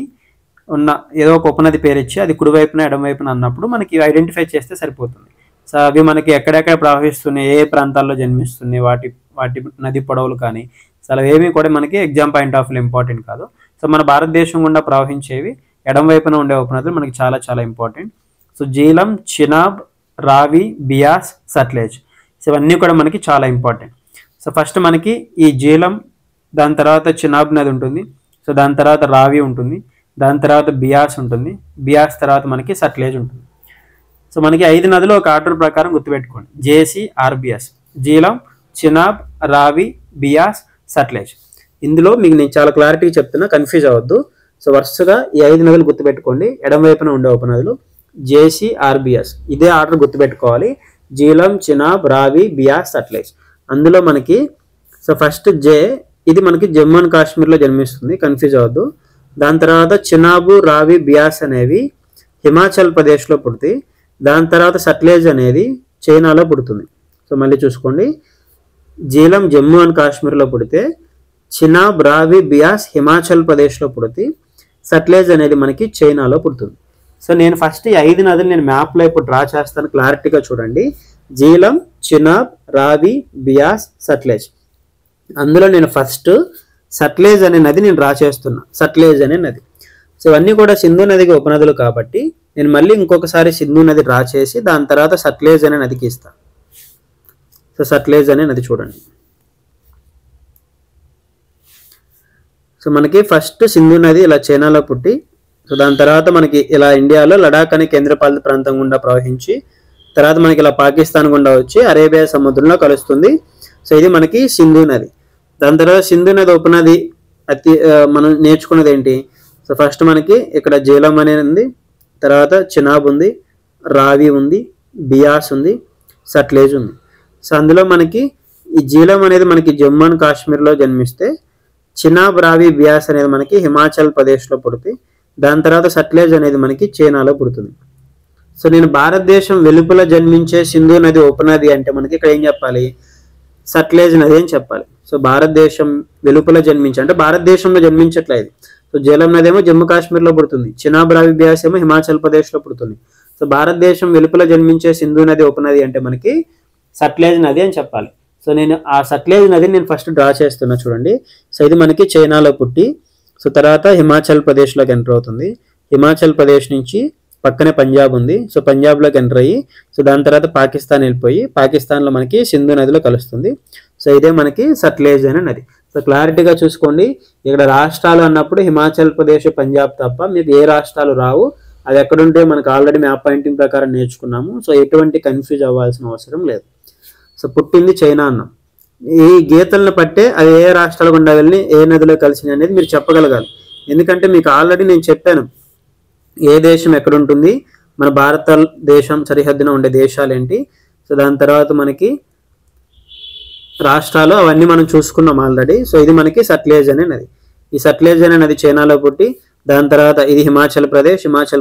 ఉన్న ఏదో ఒక ఉపనది పేరు ఇచ్చి అది కుడివైపున ఎడమవైపున అన్నప్పుడు మనకి ఐడెంటిఫై చేస్తే సరిపోతుంది. సో అవి మనకి ఎక్కడెక్కడ ప్రవహిస్తున్నాయి, ఏ ప్రాంతాల్లో జన్మిస్తున్నాయి, వాటి నది పొడవులు కానీ సో అలా ఏమీ కూడా మనకి exam point of view important కాదు. సో మన భారతదేశం గుండా ప్రవహించేవి ఎడమవైపున ఉండే ఉపనదులు మనకి చాలా చాలా ఇంపార్టెంట్. సో జీలం, చినాబ్, రావి, బియాస్, సట్లెజ్. సో ఇవన్నీ కూడా మనకి చాలా ఇంపార్టెంట్. సో ఫస్ట్ మనకి ఈ జీలం, దాని తర్వాత చినాబ్ నది ఉంటుంది. సో దాని తర్వాత రావి ఉంటుంది, దాని తర్వాత బియాస్ ఉంటుంది, బియాస్ తర్వాత మనకి సట్లెజ్ ఉంటుంది. సో మనకి 5 నదులు ఒక ఆర్డర్ ప్రకారం గుర్తుపెట్టుకోండి. JCRBS: జీలం, చినాబ్, రావి, బియాస్, సట్లెజ్. ఇందులో మీకు నేను చాలా క్లారిటీగా చెప్తున్నా, కన్ఫ్యూజ్ అవ్వద్దు. సో వరుసగా ఈ 5 నదులు గుర్తుపెట్టుకోండి. ఎడమవైపున ఉండే ఉపనదులు JCRBS, ఇదే ఆర్డర్ గుర్తుపెట్టుకోవాలి. జీలం, చినాబ్, రావి, బియాస్, సట్లెజ్. అందులో మనకి సో ఫస్ట్ జే, ఇది మనకి జమ్మూ అండ్ కాశ్మీర్లో జన్మిస్తుంది, కన్ఫ్యూజ్ అవ్వద్దు. దాని తర్వాత చినాబు, రావి, బియాస్ అనేవి హిమాచల్ ప్రదేశ్లో పుడుతాయి. దాని తర్వాత సట్లెజ్ అనేది చైనాలో పుడుతుంది. సో మళ్ళీ చూసుకోండి, జీలం జమ్మూ అండ్ కాశ్మీర్లో పుడితే, చినాబ్, రావి, బియాస్ హిమాచల్ ప్రదేశ్లో పుడితే, సట్లెజ్ అనేది మనకి చైనాలో పుడుతుంది. సో నేను ఫస్ట్ ఈ 5 నదులు నేను మ్యాప్లో ఇప్పుడు డ్రా చేస్తాను, క్లారిటీగా చూడండి. జీలం, చినాబ్, రావి, బియాస్, సట్లెజ్. అందులో నేను ఫస్ట్ సట్లెజ్ అనే నది నేను డ్రా చేస్తున్నా, సట్లెజ్ అనే నది. సో ఇవన్నీ కూడా సింధు నదికి ఉపనదులు కాబట్టి నేను మళ్ళీ ఇంకొకసారి సింధు నది డ్రా చేసి దాని తర్వాత సట్లెజ్ అనే నదికి ఇస్తాను. సో సట్లెజ్ అనే నది చూడండి. సో మనకి ఫస్ట్ సింధు నది ఇలా చైనాలో పుట్టి, సో దాని తర్వాత మనకి ఇలా ఇండియాలో లడాక్ అనే కేంద్రపాలిత ప్రాంతం గుండా ప్రవహించి తర్వాత మనకి ఇలా పాకిస్తాన్ గుండా వచ్చి అరేబియా సముద్రంలో కలుస్తుంది. సో ఇది మనకి సింధు నది. దాని తర్వాత సింధు నది ఉపనది మనం నేర్చుకున్నది ఏంటి? సో ఫస్ట్ మనకి ఇక్కడ జీలం అనేది ఉంది, తర్వాత చినాబ్ ఉంది, రావి ఉంది, బియాస్ ఉంది, సట్లెజ్ ఉంది. సో అందులో మనకి ఈ జీలం అనేది మనకి జమ్మూ అండ్ కాశ్మీర్లో జన్మిస్తే, చినాబ్, రావి, బియాస్ అనేది మనకి హిమాచల్ ప్రదేశ్లో పుడుతుంది. దాని తర్వాత సట్లెజ్ అనేది మనకి చైనాలో పుడుతుంది. సో నేను భారతదేశం వెలుపల జన్మించే సింధు నది ఉపనది అంటే మనకి ఇక్కడ ఏం చెప్పాలి? సట్లెజ్ నది అని చెప్పాలి. సో భారతదేశం వెలుపల జన్మించే అంటే భారతదేశంలో జన్మించట్లేదు. సో జీలం నది ఏమో జమ్మూ కాశ్మీర్లో పుడుతుంది, చినాబ్, రావి, బియాస్ ఏమో హిమాచల్ ప్రదేశ్లో పుడుతుంది. సో భారతదేశం వెలుపల జన్మించే సింధు నది ఉపనది అంటే మనకి సట్లెజ్ నది అని చెప్పాలి. సో నేను ఆ సట్లెజ్ నదిని నేను ఫస్ట్ డ్రా చేస్తున్నా చూడండి. సో ఇది మనకి చైనాలో పుట్టి, సో తర్వాత హిమాచల్ ప్రదేశ్లోకి ఎంటర్ అవుతుంది. హిమాచల్ ప్రదేశ్ నుంచి పక్కనే పంజాబ్ ఉంది, సో పంజాబ్లోకి ఎంటర్ అయ్యి, సో దాని తర్వాత పాకిస్తాన్ వెళ్ళిపోయి పాకిస్తాన్లో మనకి సింధు నదిలో కలుస్తుంది. సో ఇదే మనకి సట్లెజ్ అనే నది. సో క్లారిటీగా చూసుకోండి, ఇక్కడ రాష్ట్రాలు అన్నప్పుడు హిమాచల్ ప్రదేశ్, పంజాబ్ తప్ప మీకు ఏ రాష్ట్రాలు రావు. అది ఎక్కడుంటే మనకు ఆల్రెడీ మ్యాప్ పాయింటింగ్ ప్రకారం నేర్చుకున్నాము. సో ఎటువంటి కన్ఫ్యూజ్ అవ్వాల్సిన అవసరం లేదు. సో పుట్టింది చైనా అన్నాం. ఈ గీతలను పట్టే అది ఏ రాష్ట్రాల గుండా వెళ్ళి ఏ నదిలో కలిసింది అనేది మీరు చెప్పగలగాలి. ఎందుకంటే మీకు ఆల్రెడీ నేను చెప్పాను ఏ దేశం ఎక్కడుంటుంది, మన భారతదేశం సరిహద్దున ఉండే దేశాలు ఏంటి, సో దాని తర్వాత మనకి రాష్ట్రాలు అవన్నీ మనం చూసుకున్నాం ఆల్రెడీ. సో ఇది మనకి సట్లెజ్ అనే నది. ఈ సట్లెజ్ అనే నది చైనాలో పుట్టి, దాని తర్వాత ఇది హిమాచల్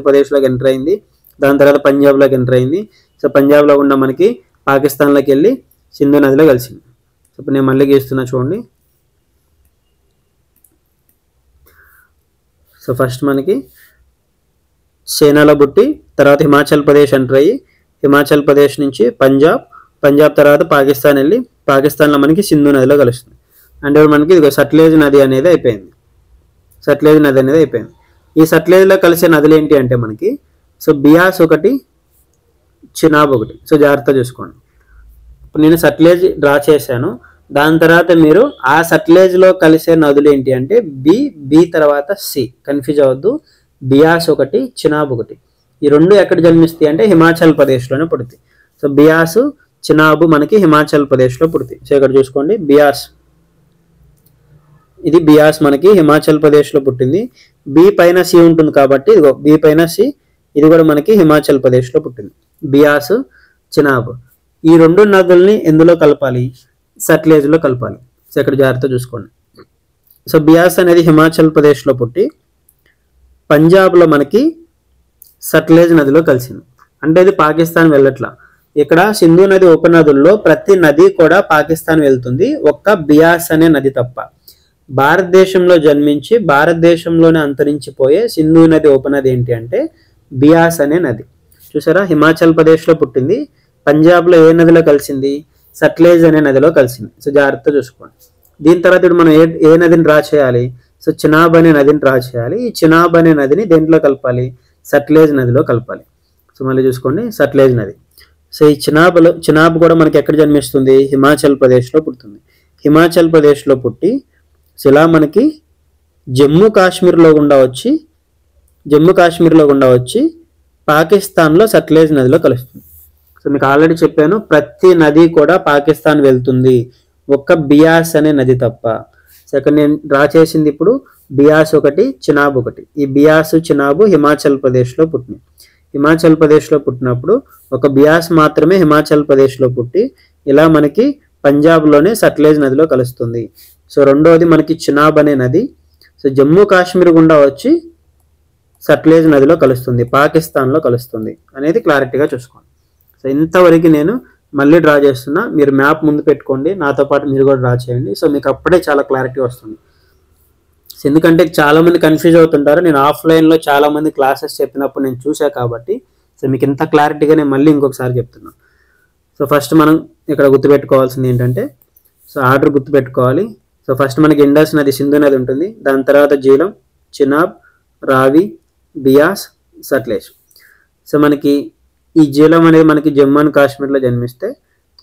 ప్రదేశ్లోకి ఎంటర్ అయింది, దాని తర్వాత పంజాబ్లోకి ఎంటర్ అయింది. సో పంజాబ్లో ఉన్న మనకి పాకిస్తాన్లోకి వెళ్ళి సింధు నదిలో కలిసింది. సో ఇప్పుడు నేను మళ్ళీ గీస్తున్నా చూడండి. సో ఫస్ట్ మనకి చైనాలో పుట్టి తర్వాత హిమాచల్ ప్రదేశ్ ఎంటర్ అయ్యి, హిమాచల్ ప్రదేశ్ నుంచి పంజాబ్ తర్వాత పాకిస్తాన్ వెళ్ళి పాకిస్తాన్లో మనకి సింధు నదిలో కలుస్తుంది. అంటే మనకి ఇది సట్లెజ్ నది అనేది అయిపోయింది. ఈ సట్లెజ్లో కలిసే నదులు ఏంటి అంటే మనకి సో బియాస్ ఒకటి, చినాబ్ ఒకటి. సో జాగ్రత్త చూసుకోండి. ఇప్పుడు నేను సట్లెజ్ డ్రా చేశాను. దాని తర్వాత మీరు ఆ సట్లెజ్లో కలిసే నదులు ఏంటి అంటే బి తర్వాత సి. కన్ఫ్యూజ్ అవ్వద్దు. బియాస్ ఒకటి, చినాబ్ ఒకటి. ఈ రెండు ఎక్కడ జన్మిస్తాయి అంటే హిమాచల్ ప్రదేశ్లోనే పుడతాయి. సో బియాస్, చినాబ్ మనకి హిమాచల్ ప్రదేశ్లో పుడతాయి. సో ఇక్కడ చూసుకోండి బియాస్, ఇది బియాస్ మనకి హిమాచల్ ప్రదేశ్లో పుట్టింది. బి పైన సి ఉంటుంది కాబట్టి ఇదిగో బి పైన సి, ఇది కూడా మనకి హిమాచల్ ప్రదేశ్లో పుట్టింది. బియాస్, చినాబ్ ఈ రెండు నదుల్ని ఎందులో కలపాలి? సట్లెజ్లో కలపాలి. సో ఇక్కడ జాగ్రత్త చూసుకోండి. సో బియాస్ అనేది హిమాచల్ ప్రదేశ్లో పుట్టి పంజాబ్లో మనకి సట్లెజ్ నదిలో కలిసింది. అంటే ఇది పాకిస్తాన్ వెళ్ళట్లా. ఇక్కడ సింధు నది ఉపనదుల్లో ప్రతి నది కూడా పాకిస్తాన్ వెళ్తుంది, ఒక్క బియాస్ అనే నది తప్ప. భారతదేశంలో జన్మించి భారతదేశంలోనే అంతరించిపోయే సింధు నది ఉపనది ఏంటి అంటే బియాస్ అనే నది. చూసారా, హిమాచల్ ప్రదేశ్లో పుట్టింది, పంజాబ్లో ఏ నదిలో కలిసింది? సట్లెజ్ అనే నదిలో కలిసింది. సో జాగ్రత్త చూసుకోండి. దీని తర్వాత ఇప్పుడు మనం ఏ నదిని డ్రా చేయాలి? సో చినాబ్ అనే నదిని డ్రా చేయాలి. ఈ చినాబ్ అనే నదిని దేంట్లో కలపాలి? సట్లెజ్ నదిలో కలపాలి. సో మళ్ళీ చూసుకోండి, సట్లెజ్ నది. సో ఈ చినాబ్ కూడా మనకి ఎక్కడ జన్మిస్తుంది? హిమాచల్ ప్రదేశ్లో పుడుతుంది. హిమాచల్ ప్రదేశ్లో పుట్టి సో ఇలా మనకి జమ్మూ కాశ్మీర్లో గుండా వచ్చి పాకిస్తాన్లో సట్లెజ్ నదిలో కలుస్తుంది. సో మీకు ఆల్రెడీ చెప్పాను, ప్రతి నది కూడా పాకిస్తాన్ వెళ్తుంది, ఒక్క బియాస్ అనే నది తప్ప. సో ఇక్కడ నేను డ్రా చేసింది ఇప్పుడు బియాస్ ఒకటి, చినాబ్ ఒకటి. ఈ బియాస్, చినాబ్ హిమాచల్ ప్రదేశ్లో పుట్టినాయి. హిమాచల్ ప్రదేశ్లో పుట్టినప్పుడు ఒక బియాస్ మాత్రమే హిమాచల్ ప్రదేశ్లో పుట్టి ఇలా మనకి పంజాబ్లోనే సట్లెజ్ నదిలో కలుస్తుంది. సో రెండోది మనకి చినాబ్ అనే నది సో జమ్మూ కాశ్మీర్ గుండా వచ్చి సట్లెజ్ నదిలో కలుస్తుంది, పాకిస్తాన్లో కలుస్తుంది అనేది క్లారిటీగా చూసుకోండి. సో ఇంతవరకు నేను మళ్ళీ డ్రా చేస్తున్నా, మీరు మ్యాప్ ముందు పెట్టుకోండి, నాతో పాటు మీరు కూడా డ్రా చేయండి. సో మీకు అప్పుడే చాలా క్లారిటీ వస్తుంది. ఎందుకంటే చాలామంది కన్ఫ్యూజ్ అవుతుంటారు. నేను ఆఫ్లైన్లో చాలామంది క్లాసెస్ చెప్పినప్పుడు నేను చూసా కాబట్టి సో మీకు ఇంత క్లారిటీగా నేను మళ్ళీ ఇంకొకసారి చెప్తున్నాను. సో ఫస్ట్ మనం ఇక్కడ గుర్తుపెట్టుకోవాల్సింది ఏంటంటే సో ఆర్డర్ గుర్తుపెట్టుకోవాలి. సో ఫస్ట్ మనకి ఇండస్ నది, సింధు నది ఉంటుంది. దాని తర్వాత జీలం, చినాబ్, రావి, బియాస్, సట్లెజ్. సో మనకి ఈ జీలం అనేది మనకి జమ్మూ అండ్ కాశ్మీర్లో జన్మిస్తే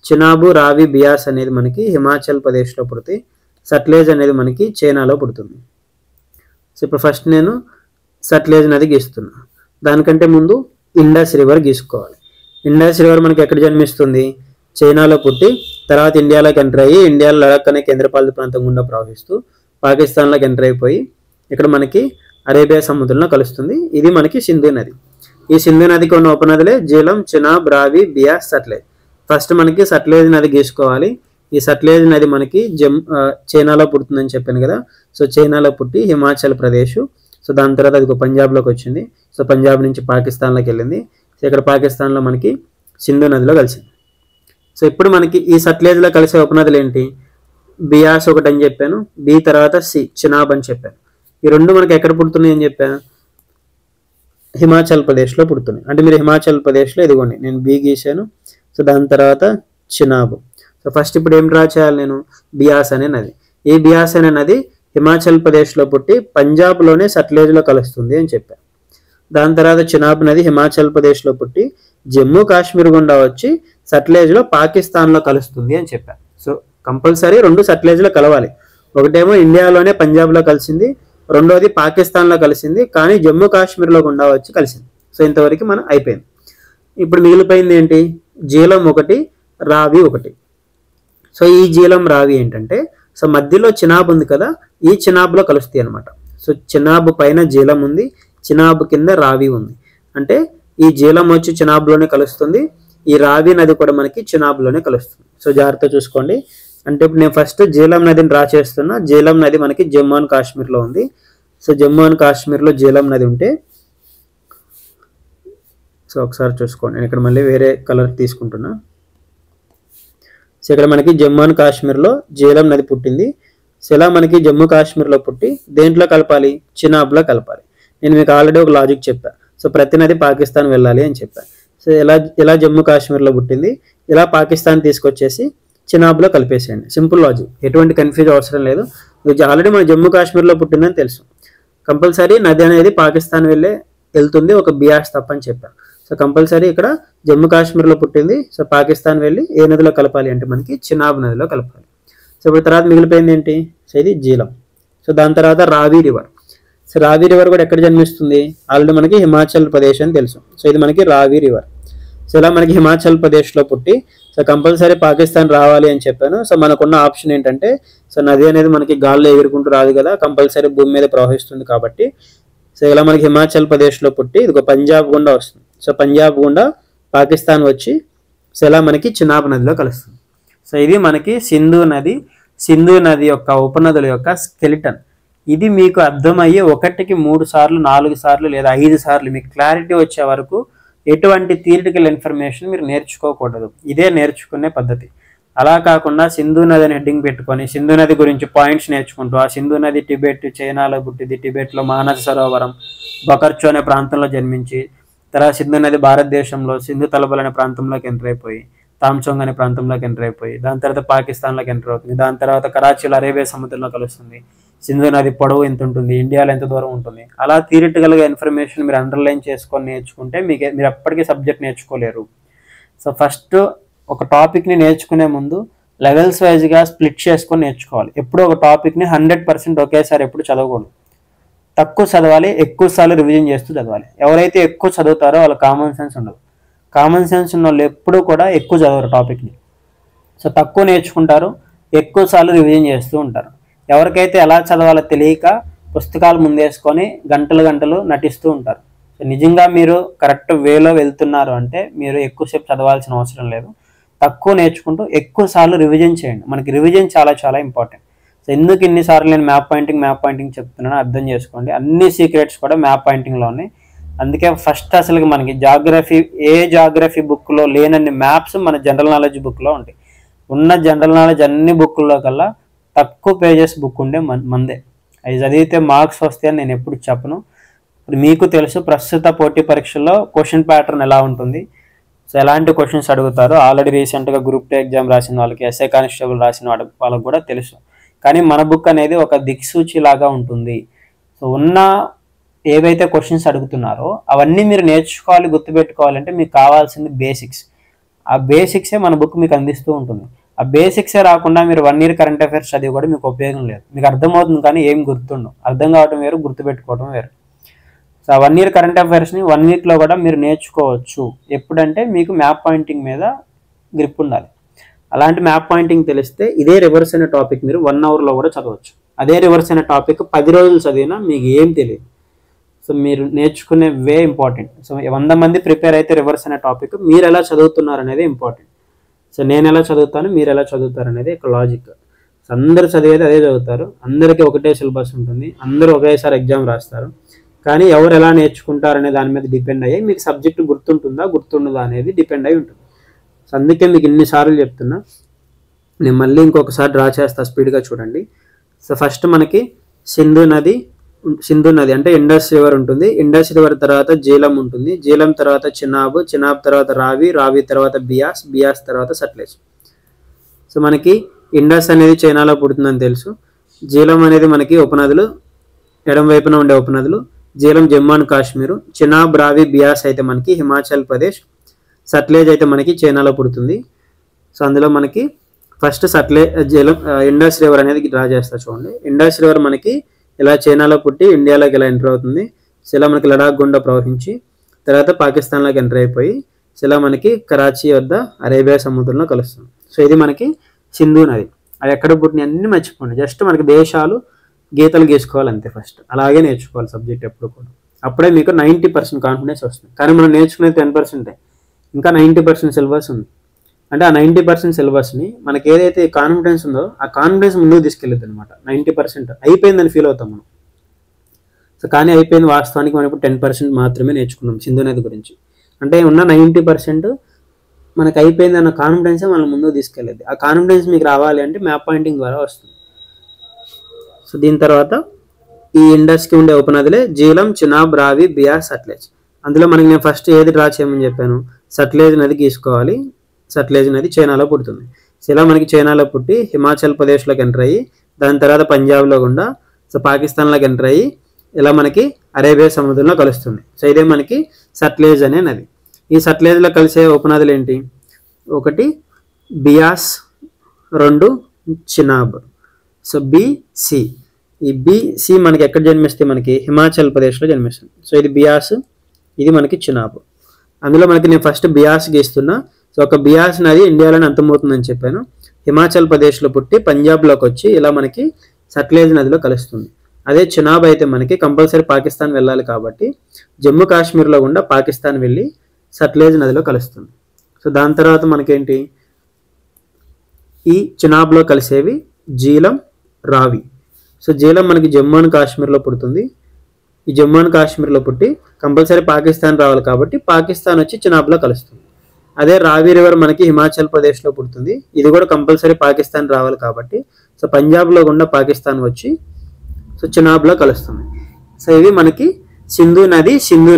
చినాబు, రావి, బియాస్ అనేది మనకి హిమాచల్ ప్రదేశ్లో పుడతాయి. సట్లెజ్ అనేది మనకి చైనాలో పుడుతుంది. సో ఇప్పుడు ఫస్ట్ నేను సట్లెజ్ నది గీస్తున్నా. దానికంటే ముందు ఇండస్ రివర్ గీసుకోవాలి. ఇండస్ రివర్ మనకి ఎక్కడ జన్మిస్తుంది? చైనాలో పుట్టి తర్వాత ఇండియాలోకి ఎంటర్ అయ్యి ఇండియాలో లడాక్ అనే కేంద్రపాలిత ప్రాంతం గుండా ప్రవహిస్తూ పాకిస్తాన్లోకి ఎంటర్ అయిపోయి ఇక్కడ మనకి అరేబియా సముద్రంలో కలుస్తుంది. ఇది మనకి సింధు నది. ఈ సింధు నదికి ఉన్న ఉపనదులే జీలం, చినాబ్, రావి, బియాస్, సట్లెజ్. ఫస్ట్ మనకి సట్లెజ్ నది గీసుకోవాలి. ఈ సట్లెజ్ నది మనకి చైనాలో పుడుతుందని చెప్పాను కదా. సో చైనాలో పుట్టి హిమాచల్ ప్రదేశ్, సో దాని తర్వాత అది పంజాబ్లోకి వచ్చింది. సో పంజాబ్ నుంచి పాకిస్తాన్లోకి వెళ్ళింది. సో ఇక్కడ పాకిస్తాన్లో మనకి సింధు నదిలో కలిసింది. సో ఇప్పుడు మనకి ఈ సట్లెజ్లో కలిసే ఉపనదులు ఏంటి? బియాస్ ఒకటి అని చెప్పాను, బి తర్వాత సి, చినాబ్ అని చెప్పాను. ఈ రెండు మనకి ఎక్కడ పుడుతున్నాయి అని చెప్పాను? హిమాచల్ ప్రదేశ్లో పుడుతున్నాయి. అంటే మీరు హిమాచల్ ప్రదేశ్లో ఇదిగోండి నేను బి గీసాను. సో దాని తర్వాత చినాబ్. సో ఫస్ట్ ఇప్పుడు ఏం డ్రా చేయాలి నేను? బియాస్ అనే నది. ఈ బియాస్ అనే నది హిమాచల్ ప్రదేశ్లో పుట్టి పంజాబ్లోనే సట్లెజ్లో కలుస్తుంది అని చెప్పాను. దాని తర్వాత చినాబ్ నది హిమాచల్ ప్రదేశ్లో పుట్టి జమ్మూ కాశ్మీర్ గుండా వచ్చి సట్లెజ్లో పాకిస్తాన్లో కలుస్తుంది అని చెప్పాను. సో కంపల్సరీ రెండు సట్లెజ్లో కలవాలి. ఒకటేమో ఇండియాలోనే పంజాబ్లో కలిసింది, రెండోది పాకిస్తాన్లో కలిసింది, కానీ జమ్మూ కాశ్మీర్లో గుండా వచ్చి కలిసింది. సో ఇంతవరకు మనం అయిపోయింది. ఇప్పుడు మిగిలిపోయింది ఏంటి? జీలం ఒకటి, రావి ఒకటి. సో ఈ జీలం, రావి ఏంటంటే సో మధ్యలో చినాబ్ ఉంది కదా, ఈ చినాబ్లో కలుస్తాయి అనమాట. సో చినాబ్ పైన జీలం ఉంది, చినాబ్ కింద రావి ఉంది. అంటే ఈ జీలం వచ్చి చినాబ్లోనే కలుస్తుంది, ఈ రావి నది కూడా మనకి చినాబ్లోనే కలుస్తుంది. సో జాగ్రత్త చూసుకోండి. అంటే ఇప్పుడు నేను ఫస్ట్ జీలం నదిని డ్రా చేస్తున్నా. జీలం నది మనకి జమ్మూ అండ్ కాశ్మీర్లో ఉంది. సో జమ్మూ అండ్ కాశ్మీర్లో జీలం నది ఉంటే సో ఒకసారి చూసుకోండి. నేను ఇక్కడ మళ్ళీ వేరే కలర్ తీసుకుంటున్నా. సో ఇక్కడ మనకి జమ్మూ అండ్ కాశ్మీర్లో జీలం నది పుట్టింది. సో ఇలా మనకి జమ్మూ కాశ్మీర్లో పుట్టి దేంట్లో కలపాలి? చినాబ్లో కలపాలి. నేను మీకు ఆల్రెడీ ఒక లాజిక్ చెప్పాను. సో ప్రతి నది పాకిస్తాన్ వెళ్ళాలి అని చెప్పాను. సో ఇలా జమ్మూ కాశ్మీర్లో పుట్టింది, ఇలా పాకిస్తాన్ తీసుకొచ్చేసి చినాబ్లో కలిపేసేయండి. సింపుల్ లాజిక్, ఎటువంటి కన్ఫ్యూజ్ అవసరం లేదు. ఆల్రెడీ మన జమ్మూ కాశ్మీర్లో పుట్టిందని తెలుసు, కంపల్సరీ నది అనేది పాకిస్తాన్ వెళ్తుంది ఒక బియాస్ తప్ప అని చెప్పాను. సో కంపల్సరీ ఇక్కడ జమ్మూ కాశ్మీర్లో పుట్టింది. సో పాకిస్తాన్ వెళ్ళి ఏ నదిలో కలపాలి అంటే మనకి చినాబ్ నదిలో కలపాలి. సో ఇప్పుడు తర్వాత మిగిలిపోయింది ఏంటి? సో ఇది జీలం. సో దాని తర్వాత రావి రివర్. సో రావి రివర్ కూడా ఎక్కడ జన్మిస్తుంది? ఆల్రెడీ మనకి హిమాచల్ ప్రదేశ్ అని తెలుసు. సో ఇది మనకి రావి రివర్. సో ఇలా మనకి హిమాచల్ ప్రదేశ్లో పుట్టి సో కంపల్సరీ పాకిస్తాన్ రావాలి అని చెప్పాను. సో మనకున్న ఆప్షన్ ఏంటంటే సో నది అనేది మనకి గాల్లో ఎగురుకుంటూ రాదు కదా, కంపల్సరీ భూమి మీద ప్రవహిస్తుంది కాబట్టి సో ఇలా మనకి హిమాచల్ ప్రదేశ్లో పుట్టి ఇది పంజాబ్ గుండా వస్తుంది. సో పంజాబ్ గుండా పాకిస్తాన్ వచ్చి సో ఇలా మనకి చినాబ్ నదిలో కలుస్తుంది. సో ఇది మనకి సింధు నది యొక్క ఉపనదుల యొక్క స్కెలిటన్. ఇది మీకు అర్థమయ్యే 1కి 3 సార్లు 4 సార్లు లేదా 5 సార్లు మీకు క్లారిటీ వచ్చే వరకు ఎటువంటి థియరిటికల్ ఇన్ఫర్మేషన్ మీరు నేర్చుకోకూడదు. ఇదే నేర్చుకునే పద్ధతి. అలా కాకుండా సింధు నది అని హెడ్డింగ్ పెట్టుకొని సింధు నది గురించి పాయింట్స్ నేర్చుకుంటూ ఆ సింధు నది చైనాలో పుట్టింది, టిబెట్లో మానస సరోవరం బకర్చో అనే ప్రాంతంలో జన్మించి తర్వాత సింధు నది భారతదేశంలో సింధు తలబల్ అనే ప్రాంతంలోకి ఎంటర్ అయిపోయి తామ్చోంగ్ అనే ప్రాంతంలోకి ఎంటర్ అయిపోయి దాని తర్వాత పాకిస్తాన్లోకి ఎంటర్ అవుతుంది. దాని తర్వాత కరాచీలో అరేబియా సముద్రంలో కలుస్తుంది. సింధు నది పొడవు ఎంత ఉంటుంది, ఇండియాలో ఎంత దూరం ఉంటుంది, అలా థియరిటికల్గా ఇన్ఫర్మేషన్ మీరు అండర్లైన్ చేసుకొని నేర్చుకుంటే మీరు ఎప్పటికీ సబ్జెక్ట్ నేర్చుకోలేరు. సో ఫస్ట్ ఒక టాపిక్ని నేర్చుకునే ముందు లెవెల్స్ వైజ్గా స్ప్లిట్ చేసుకొని నేర్చుకోవాలి. ఎప్పుడు ఒక టాపిక్ని 100% ఒకేసారి ఎప్పుడు చదవకూడదు. తక్కువ చదవాలి, ఎక్కువ సార్లు రివిజన్ చేస్తూ చదవాలి. ఎవరైతే ఎక్కువ చదువుతారో వాళ్ళ కామన్ సెన్స్ ఉండదు. కామన్ సెన్స్ ఉన్న వాళ్ళు ఎప్పుడూ కూడా ఎక్కువ చదవరు టాపిక్ని. సో తక్కువ నేర్చుకుంటారు, ఎక్కువ సార్లు రివిజన్ చేస్తూ ఉంటారు. ఎవరికైతే ఎలా చదవాలో తెలియక పుస్తకాలు ముందేసుకొని గంటలు నటిస్తూ ఉంటారు. సో నిజంగా మీరు కరెక్ట్ వేలో వెళ్తున్నారు అంటే మీరు ఎక్కువసేపు చదవాల్సిన అవసరం లేదు. తక్కువ నేర్చుకుంటూ ఎక్కువ సార్లు రివిజన్ చేయండి. మనకి రివిజన్ చాలా చాలా ఇంపార్టెంట్. సో ఎందుకు ఇన్నిసార్లు నేను మ్యాప్ పాయింటింగ్ చెప్తున్నాను అర్థం చేసుకోండి. అన్ని సీక్రెట్స్ కూడా మ్యాప్ పాయింటింగ్లో ఉన్నాయి. అందుకే ఫస్ట్ అసలు మనకి జాగ్రఫీ బుక్లో లేనన్ని మ్యాప్స్ మన జనరల్ నాలెడ్జ్ బుక్లో ఉంటాయి. ఉన్న జనరల్ నాలెడ్జ్ అన్ని బుక్లో కల్లా తక్కువ పేజెస్ బుక్ ఉండే మందే. అవి చదివితే మార్క్స్ వస్తాయని నేను ఎప్పుడు చెప్పను. ఇప్పుడు మీకు తెలుసు ప్రస్తుత పోటీ పరీక్షల్లో క్వశ్చన్ ప్యాటర్న్ ఎలా ఉంటుంది, సో ఎలాంటి క్వశ్చన్స్ అడుగుతారో ఆల్రెడీ రీసెంట్గా గ్రూప్ 2 ఎగ్జామ్ రాసిన వాళ్ళకి, ఎస్ఐ కానిస్టేబుల్ రాసిన వాళ్ళకి కూడా తెలుసు. కానీ మన బుక్ అనేది ఒక దిక్సూచి లాగా ఉంటుంది. సో ఉన్న ఏవైతే క్వశ్చన్స్ అడుగుతున్నారో అవన్నీ మీరు నేర్చుకోవాలి, గుర్తుపెట్టుకోవాలంటే మీకు కావాల్సింది బేసిక్స్. ఆ బేసిక్సే మన బుక్ మీకు అందిస్తూ ఉంటుంది. ఆ బేసిక్సే రాకుండా మీరు 1 ఇయర్ కరెంట్ అఫైర్స్ చదివి కూడా మీకు ఉపయోగం లేదు. మీకు అర్థమవుతుంది కానీ ఏం గుర్తుండవు. అర్థం కావటం వేరు, గుర్తుపెట్టుకోవడం వేరు. సో ఆ 1 ఇయర్ కరెంట్ అఫైర్స్ని 1 వీక్లో కూడా మీరు నేర్చుకోవచ్చు. ఎప్పుడంటే మీకు మ్యాప్ పాయింటింగ్ మీద గ్రిప్ ఉండాలి. అలాంటి మ్యాప్ పాయింటింగ్ తెలిస్తే ఇదే రివర్స్ అనే టాపిక్ మీరు 1 అవర్లో కూడా చదవచ్చు. అదే రివర్స్ అనే టాపిక్ 10 రోజులు చదివినా మీకు ఏం తెలియదు. సో మీరు నేర్చుకునే వే ఇంపార్టెంట్. సో 100 మంది ప్రిపేర్ అయితే రివర్స్ అనే టాపిక్ మీరు ఎలా చదువుతున్నారు అనేది ఇంపార్టెంట్. సో నేను ఎలా చదువుతాను, మీరు ఎలా చదువుతారు అనేది ఒక లాజిక్. సో అందరూ చదివేది అదే చదువుతారు, అందరికీ ఒకటే సిలబస్ ఉంటుంది, అందరూ ఒకేసారి ఎగ్జామ్ రాస్తారు. కానీ ఎవరు ఎలా నేర్చుకుంటారు అనే దాని మీద డిపెండ్ అయ్యి మీకు సబ్జెక్టు గుర్తుండదా అనేది డిపెండ్ అయి ఉంటుంది. సో అందుకే మీకు ఇన్నిసార్లు చెప్తున్నా. నేను మళ్ళీ ఇంకొకసారి డ్రా చేస్తా, స్పీడ్గా చూడండి. సో ఫస్ట్ మనకి సింధు నది అంటే ఇండస్ రివర్ ఉంటుంది. ఇండస్ రివర్ తర్వాత జీలం ఉంటుంది. జీలం తర్వాత చినాబ్ తర్వాత రావి తర్వాత బియాస్ తర్వాత సట్లెజ్. సో మనకి ఇండస్ అనేది చైనాలో పుడుతుందని తెలుసు. జీలం అనేది మనకి ఉపనదులు, ఎడం వైపున ఉండే ఉపనదులు. జీలం జమ్మూ అండ్ కాశ్మీర్. చినాబ్, రావి, బియాస్ అయితే మనకి హిమాచల్ ప్రదేశ్. సట్లెజ్ అయితే మనకి చైనాలో పుడుతుంది. సో అందులో మనకి ఫస్ట్ ఇండస్ రివర్ అనేది డ్రా చేస్తా చూడండి. ఇండస్ రివర్ మనకి ఇలా చైనాలో పుట్టి ఇండియాలోకి ఇలా ఎంటర్ అవుతుంది. సో ఇలా మనకి లడాక్ గుండా ప్రవహించి తర్వాత పాకిస్తాన్లోకి ఎంటర్ అయిపోయి సో ఇలా మనకి కరాచీ వద్ద అరేబియా సముద్రంలో కలుస్తుంది. సో ఇది మనకి సింధు నది. అది ఎక్కడ పుట్టిన అన్ని మర్చిపోండి. జస్ట్ మనకి దేశాలు గీతలు గీసుకోవాలి అంతే. ఫస్ట్ అలాగే నేర్చుకోవాలి సబ్జెక్ట్ ఎప్పుడు కూడా. అప్పుడే మీకు 90% కాన్ఫిడెన్స్ వస్తుంది. కానీ మనం నేర్చుకునేది 10%. ఇంకా 90% సిలబస్ ఉంది. అంటే ఆ 90% సిలబస్ని మనకి ఏదైతే కాన్ఫిడెన్స్ ఉందో ఆ కాన్ఫిడెన్స్ ముందుకు తీసుకెళ్ళిద్ది అనమాట. 90% అయిపోయిందని ఫీల్ అవుతాం మనం. సో కానీ అయిపోయింది, వాస్తవానికి మనం ఇప్పుడు 10% మాత్రమే నేర్చుకున్నాం సింధు నది గురించి. అంటే ఉన్న 90% మనకు అయిపోయింది అన్న కాన్ఫిడెన్సే మనం ముందుకు తీసుకెళ్ళేది. ఆ కాన్ఫిడెన్స్ మీకు రావాలి అంటే మ్యాప్ పాయింటింగ్ ద్వారా వస్తుంది. సో దీని తర్వాత ఈ ఇండస్కి ఉండే ఉపనదులే జీలం, చినాబ్, రావి, బియాస్, సట్లెజ్. అందులో మనకి నేను ఫస్ట్ ఏది డ్రా చేయమని చెప్పాను, సట్లెజ్ నది గీసుకోవాలి. సట్లెజ్ నది చైనాలో పుడుతుంది. సో ఇలా మనకి చైనాలో పుట్టి హిమాచల్ ప్రదేశ్లోకి ఎంటర్ అయ్యి దాని తర్వాత పంజాబ్లో గుండా సో పాకిస్తాన్లోకి ఎంటర్ అయ్యి ఇలా మనకి అరేబియా సముద్రంలో కలుస్తుంది. సో ఇదే మనకి సట్లెజ్ అనే నది. ఈ సట్లెజ్లో కలిసే ఉపనదులు ఏంటి? ఒకటి బియాస్, 2 చినాబ్. సో బిసి, ఈ బిసి మనకి ఎక్కడ జన్మిస్తే మనకి హిమాచల్ ప్రదేశ్లో జన్మిస్తుంది. సో ఇది బియాస్, ఇది మనకి చినాబ్. అందులో మనకి నేను ఫస్ట్ బియాస్ గీస్తున్నా. సో ఒక బియాస్ నది ఇండియాలోనే అంతమవుతుందని చెప్పాను. హిమాచల్ ప్రదేశ్లో పుట్టి పంజాబ్లోకి వచ్చి ఇలా మనకి సట్లెజ్ నదిలో కలుస్తుంది. అదే చినాబ్ అయితే మనకి కంపల్సరీ పాకిస్తాన్ వెళ్ళాలి కాబట్టి జమ్మూ కాశ్మీర్లో గుండా పాకిస్తాన్ వెళ్ళి సట్లెజ్ నదిలో కలుస్తుంది. సో దాని తర్వాత మనకేంటి, ఈ చినాబ్లో కలిసేవి జీలం, రావి. సో జీలం మనకి జమ్మూ అండ్ కాశ్మీర్లో పుడుతుంది. ఈ జమ్మూ అండ్ కాశ్మీర్లో పుట్టి కంపల్సరీ పాకిస్తాన్ రావాలి కాబట్టి పాకిస్తాన్ వచ్చి చినాబ్లో కలుస్తుంది. అదే రావి రివర్ మనకి హిమాచల్ ప్రదేశ్లో పుడుతుంది. ఇది కూడా కంపల్సరీ పాకిస్తాన్ రావాలి కాబట్టి సో పంజాబ్లో గుండా పాకిస్తాన్ వచ్చి సో చినాబ్లో కలుస్తుంది. సో ఇవి మనకి సింధు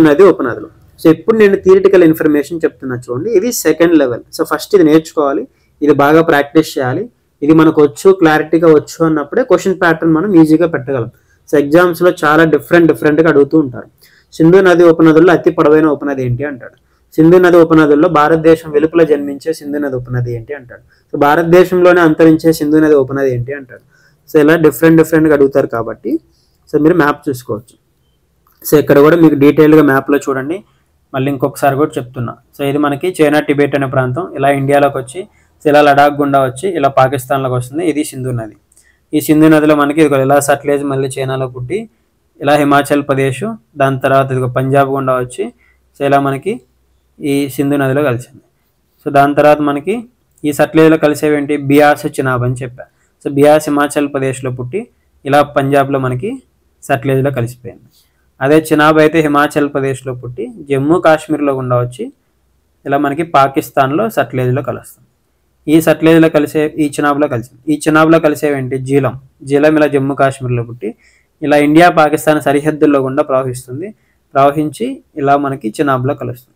నది ఉపనదులు. సో ఇప్పుడు నేను థియరిటికల్ ఇన్ఫర్మేషన్ చెప్తున్నా చూడండి. ఇది సెకండ్ లెవెల్. సో ఫస్ట్ ఇది నేర్చుకోవాలి, ఇది బాగా ప్రాక్టీస్ చేయాలి. ఇది మనకు వచ్చు, క్లారిటీగా వచ్చు అన్నప్పుడే క్వశ్చన్ ప్యాటర్న్ మనం ఈజీగా పెట్టగలం. సో ఎగ్జామ్స్లో చాలా డిఫరెంట్గా అడుగుతూ ఉంటారు. సింధు నది ఉపనదుల్లో అతి పొడవైన ఉపనది ఏంటి అంటాడు. సింధు నది ఉపనదుల్లో భారతదేశం వెలుపల జన్మించే సింధు నది ఉపనది ఏంటి అంటాడు. సో భారతదేశంలోనే అంతరించే సింధు నది ఉపనది ఏంటి అంటాడు. సో ఇలా డిఫరెంట్గా అడుగుతారు కాబట్టి సో మీరు మ్యాప్ చూసుకోవచ్చు. సో ఇక్కడ కూడా మీకు డీటెయిల్గా మ్యాప్లో చూడండి. మళ్ళీ ఇంకొకసారి కూడా చెప్తున్నా. సో ఇది మనకి చైనా టిబెట్ అనే ప్రాంతం ఇలా ఇండియాలోకి వచ్చి సో ఇలా లడాక్ గుండా వచ్చి ఇలా పాకిస్తాన్లోకి వస్తుంది. ఇది సింధు నది. ఈ సింధు నదిలో మనకి ఇదిగో ఇలా సట్లెజ్ మళ్ళీ చైనాలో పుట్టి ఇలా హిమాచల్ ప్రదేశ్, దాని తర్వాత ఇదిగో పంజాబ్ గుండా వచ్చి సో ఇలా మనకి ఈ సింధు నదిలో కలిసింది. సో దాని తర్వాత మనకి ఈ సట్లెజ్లో కలిసేవేంటి, బియాస్, చినాబ్ అని చెప్పారు. సో బియాస్ హిమాచల్ ప్రదేశ్లో పుట్టి ఇలా పంజాబ్లో మనకి సట్లెజ్లో కలిసిపోయింది. అదే చినాబ్ అయితే హిమాచల్ ప్రదేశ్లో పుట్టి జమ్మూ కాశ్మీర్లో గుండా వచ్చి ఇలా మనకి పాకిస్తాన్లో సట్లెజ్లో కలుస్తుంది. ఈ సట్లెజ్లో కలిసే ఈ చినాబ్లో కలిసింది. ఈ చినాబ్లో కలిసేవేంటి, జీలం ఇలా జమ్మూ కాశ్మీర్లో పుట్టి ఇలా ఇండియా పాకిస్తాన్ సరిహద్దుల్లో గుండా ప్రవహించి ఇలా మనకి చినాబ్లో కలుస్తుంది.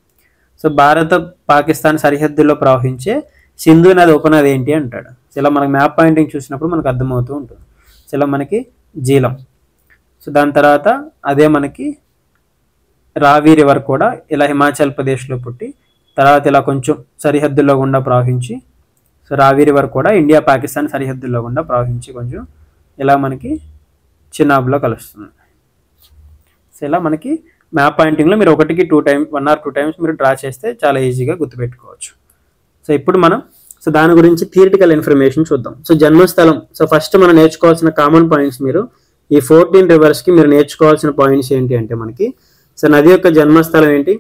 సో భారత పాకిస్తాన్ సరిహద్దుల్లో ప్రవహించే సింధు నది ఉపనది ఏంటి అంటాడు. ఇలా మనకి మ్యాప్ పాయింటింగ్ చూసినప్పుడు మనకు అర్థమవుతూ ఉంటుంది. ఇలా మనకి జీలం. సో దాని తర్వాత అదే మనకి రావి రివర్ కూడా ఇలా హిమాచల్ ప్రదేశ్లో పుట్టి తర్వాత ఇలా కొంచెం సరిహద్దుల్లో గుండా ప్రవహించి సో రావి రివర్ కూడా ఇండియా పాకిస్తాన్ సరిహద్దుల్లో గుండా ప్రవహించి కొంచెం ఇలా మనకి చినాబ్లో కలుస్తుంది. సో ఇలా మనకి మ్యాప్ పాయింటింగ్లో మీరు 1 or 2 టైమ్స్ మీరు డ్రా చేస్తే చాలా ఈజీగా గుర్తుపెట్టుకోవచ్చు. సో ఇప్పుడు మనం సో దాని గురించి థియరిటికల్ ఇన్ఫర్మేషన్ చూద్దాం. సో జన్మస్థలం. సో ఫస్ట్ మనం నేర్చుకోవాల్సిన కామన్ పాయింట్స్, మీరు ఈ 14 రివర్స్కి మీరు నేర్చుకోవాల్సిన పాయింట్స్ ఏంటి అంటే మనకి సో నది యొక్క జన్మస్థలం ఏంటి,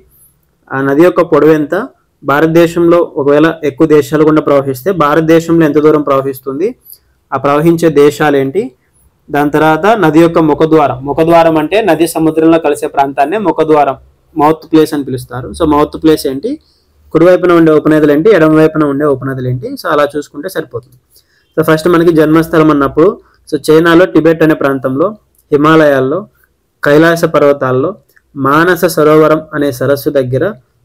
ఆ నది యొక్క పొడవు ఎంత, భారతదేశంలో ఒకవేళ ఎక్కువ దేశాలు గుండా ప్రవహిస్తే భారతదేశంలో ఎంత దూరం ప్రవహిస్తుంది, ఆ ప్రవహించే దేశాలు ఏంటి, దాని తర్వాత నది యొక్క ముఖద్వారం అంటే నది సముద్రంలో కలిసే ప్రాంతాన్ని ముఖద్వారం, మౌత్ ప్లేస్ అని పిలుస్తారు. సో మౌత్ ప్లేస్ ఏంటి, కుడివైపున ఉండే ఉపనదులు ఏంటి, ఎడమ వైపున ఉండే ఉపనదులు ఏంటి. సో అలా చూసుకుంటే సరిపోతుంది. సో ఫస్ట్ మనకి జన్మస్థలం అన్నప్పుడు సో చైనాలో టిబెట్ అనే ప్రాంతంలో, హిమాలయాల్లో, కైలాస పర్వతాల్లో, మానస సరోవరం అనే సరస్సు దగ్గర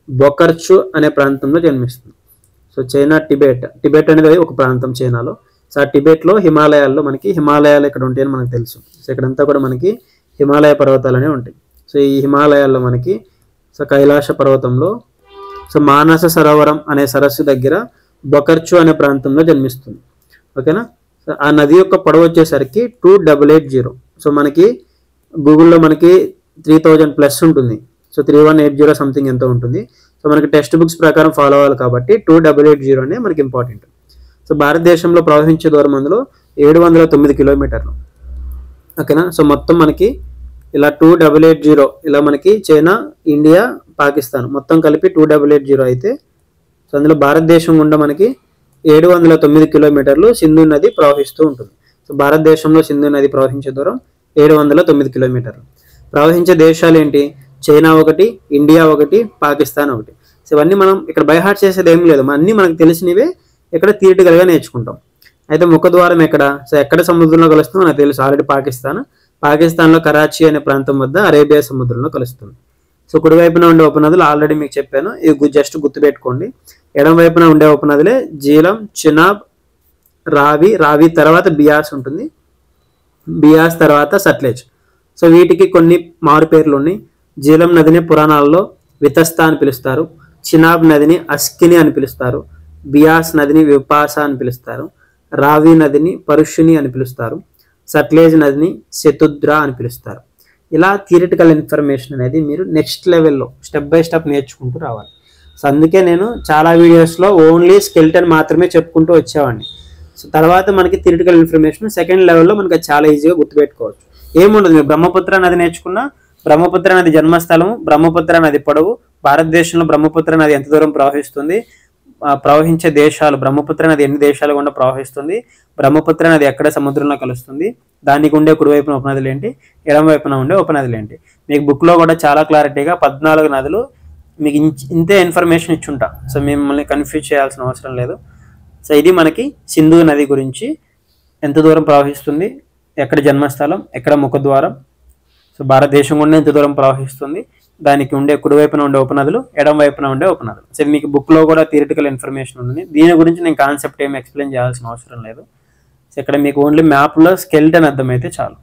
బొకర్చు అనే ప్రాంతంలో జన్మిస్తుంది. సో చైనా టిబెట్ అనేది ఒక ప్రాంతం చైనాలో. సో ఆ టిబెట్లో హిమాలయాల్లో మనకి హిమాలయాలు ఇక్కడ ఉంటాయని మనకు తెలుసు. సో ఇక్కడంతా కూడా మనకి హిమాలయ పర్వతాలనే ఉంటాయి. సో ఈ హిమాలయాల్లో మనకి సో కైలాస పర్వతంలో సో మానస సరోవరం అనే సరస్సు దగ్గర బొకర్చు అనే ప్రాంతంలో జన్మిస్తుంది. ఓకేనా. సో ఆ నది యొక్క పొడవు వచ్చేసరికి 2880. సో మనకి గూగుల్లో మనకి 3000+ ఉంటుంది. సో 3180 సంథింగ్ ఎంతో ఉంటుంది. సో మనకి టెక్స్ట్ బుక్స్ ప్రకారం ఫాలో అవ్వాలి కాబట్టి 2880 అనే మనకి ఇంపార్టెంట్. సో భారతదేశంలో ప్రవహించే దూరం అందులో 709 కిలోమీటర్లు. ఓకేనా. సో మొత్తం మనకి ఇలా 2880 ఇలా మనకి చైనా, ఇండియా, పాకిస్తాన్ మొత్తం కలిపి 2880 అయితే సో అందులో భారతదేశం గుండా మనకి 709 కిలోమీటర్లు సింధు నది ప్రవహిస్తూ ఉంటుంది. సో భారతదేశంలో సింధు నది ప్రవహించే దూరం 709 కిలోమీటర్లు. ప్రవహించే దేశాలు ఏంటి, చైనా ఒకటి, ఇండియా ఒకటి, పాకిస్తాన్ ఒకటి. సో ఇవన్నీ మనం ఇక్కడ బైహార్ట్ చేసేది ఏం లేదు, అన్నీ మనకు తెలిసినవే ఇక్కడ థియరిటికల్గా నేర్చుకుంటాం. అయితే ముఖద్వారం ఎక్కడ, సో ఎక్కడ సముద్రంలో కలుస్తుందో నాకు తెలుసు ఆల్రెడీ, పాకిస్తాన్లో కరాచీ అనే ప్రాంతం వద్ద అరేబియా సముద్రంలో కలుస్తుంది. సో కుడివైపున ఉండే ఉపనదులు ఆల్రెడీ మీకు చెప్పాను, ఇవి జస్ట్ గుర్తుపెట్టుకోండి. ఎడమ వైపున ఉండే ఉపనదులే జీలం, చినాబ్, రావి తర్వాత బియాస్ ఉంటుంది, బియాస్ తర్వాత సట్లెజ్. సో వీటికి కొన్ని మారు పేర్లు ఉన్నాయి. జీలం నదిని పురాణాల్లో వితస్త అని పిలుస్తారు, చినాబ్ నదిని అస్కిని అని పిలుస్తారు, బియాస్ నదిని విపాస అని పిలుస్తారు, రావి నదిని పరుషుని అని పిలుస్తారు, సట్లేజ్ నదిని శతుద్ర అని పిలుస్తారు. ఇలా థియరిటికల్ ఇన్ఫర్మేషన్ అనేది మీరు నెక్స్ట్ లెవెల్లో స్టెప్ బై స్టెప్ నేర్చుకుంటూ రావాలి. సో అందుకే నేను చాలా వీడియోస్లో ఓన్లీ స్కెల్టన్ మాత్రమే చెప్పుకుంటూ వచ్చేవాడిని. సో తర్వాత మనకి థియరిటికల్ ఇన్ఫర్మేషన్ సెకండ్ లెవెల్లో మనకి చాలా ఈజీగా గుర్తుపెట్టుకోవచ్చు. ఏముండదు, మీరు బ్రహ్మపుత్ర నది నేర్చుకున్నా, బ్రహ్మపుత్ర నది జన్మస్థలం, బ్రహ్మపుత్ర నది పొడవు, భారతదేశంలో బ్రహ్మపుత్ర నది ఎంత దూరం ప్రవహిస్తుంది, ప్రవహించే దేశాలు, బ్రహ్మపుత్ర నది ఎన్ని దేశాల గుండా ప్రవహిస్తుంది, బ్రహ్మపుత్ర నది ఎక్కడ సముద్రంలో కలుస్తుంది, దానికి ఉండే కుడివైపున ఉపనదులు ఏంటి, ఎడమ వైపున ఉండే ఉపనదులు ఏంటి. మీకు బుక్లో కూడా చాలా క్లారిటీగా 14 నదులు మీకు ఇంతే ఇన్ఫర్మేషన్ ఇచ్చుంటా. సో మిమ్మల్ని కన్ఫ్యూజ్ చేయాల్సిన అవసరం లేదు. సో ఇది మనకి సింధు నది గురించి, ఎంత దూరం ప్రవహిస్తుంది, ఎక్కడ జన్మస్థలం, ఎక్కడ ముఖద్వారం, సో భారతదేశం గుండా ఎంత దూరం ప్రవహిస్తుంది, దానికి ఉండే కుడివైపున ఉండే ఉపనదులు, ఎడమ వైపున ఉండే ఉపనదులు. సో మీకు బుక్లో కూడా థియరిటికల్ ఇన్ఫర్మేషన్ ఉంది. దీని గురించి నేను కాన్సెప్ట్ ఏమి ఎక్స్ప్లెయిన్ చేయాల్సిన అవసరం లేదు. సో ఇక్కడ మీకు ఓన్లీ మ్యాప్లో స్కెల్టన్ అర్థమైతే చాలు.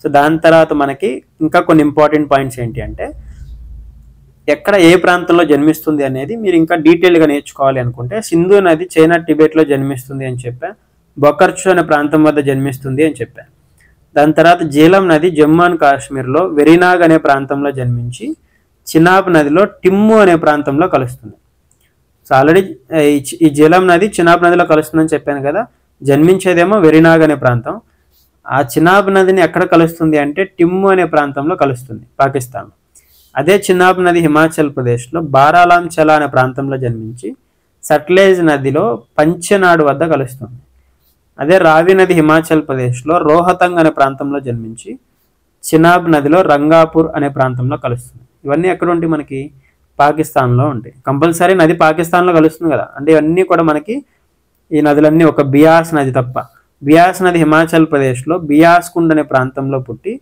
సో దాని తర్వాత మనకి ఇంకా కొన్ని ఇంపార్టెంట్ పాయింట్స్ ఏంటి అంటే, ఎక్కడ ఏ ప్రాంతంలో జన్మిస్తుంది అనేది మీరు ఇంకా డీటెయిల్గా నేర్చుకోవాలి అనుకుంటే, సింధు నది చైనా టిబెట్లో జన్మిస్తుంది అని చెప్పా, బొకర్చు అనే ప్రాంతం వద్ద జన్మిస్తుంది అని చెప్పా. దాని తర్వాత జీలం నది జమ్మూ అండ్ కాశ్మీర్లో వెరినాగ్ అనే ప్రాంతంలో జన్మించి చినాబ్ నదిలో టిమ్ము అనే ప్రాంతంలో కలుస్తుంది. సో ఆల్రెడీ ఈ జీలం నది చినాబ్ నదిలో కలుస్తుందని చెప్పాను కదా, జన్మించేదేమో వెరినాగ్ అనే ప్రాంతం. ఆ చినాబ్ నదిని ఎక్కడ కలుస్తుంది అంటే టిమ్ము అనే ప్రాంతంలో కలుస్తుంది, పాకిస్తాన్. అదే చినాబ్ నది హిమాచల్ ప్రదేశ్లో బారాలాంచలా అనే ప్రాంతంలో జన్మించి సట్లేజ్ నదిలో పంచనాడు వద్ద కలుస్తుంది. అదే రావి నది హిమాచల్ ప్రదేశ్లో రోహతంగ్ అనే ప్రాంతంలో జన్మించి చినాబ్ నదిలో రంగాపూర్ అనే ప్రాంతంలో కలుస్తుంది. ఇవన్నీ ఎక్కడ ఉంటాయి, మనకి పాకిస్తాన్లో ఉంటాయి. కంపల్సరీ నది పాకిస్తాన్లో కలుస్తుంది కదా, అంటే ఇవన్నీ కూడా మనకి ఈ నదులన్నీ ఒక బియాస్ నది తప్ప. బియాస్ నది హిమాచల్ ప్రదేశ్లో బియాస్ కుండ్ అనే ప్రాంతంలో పుట్టి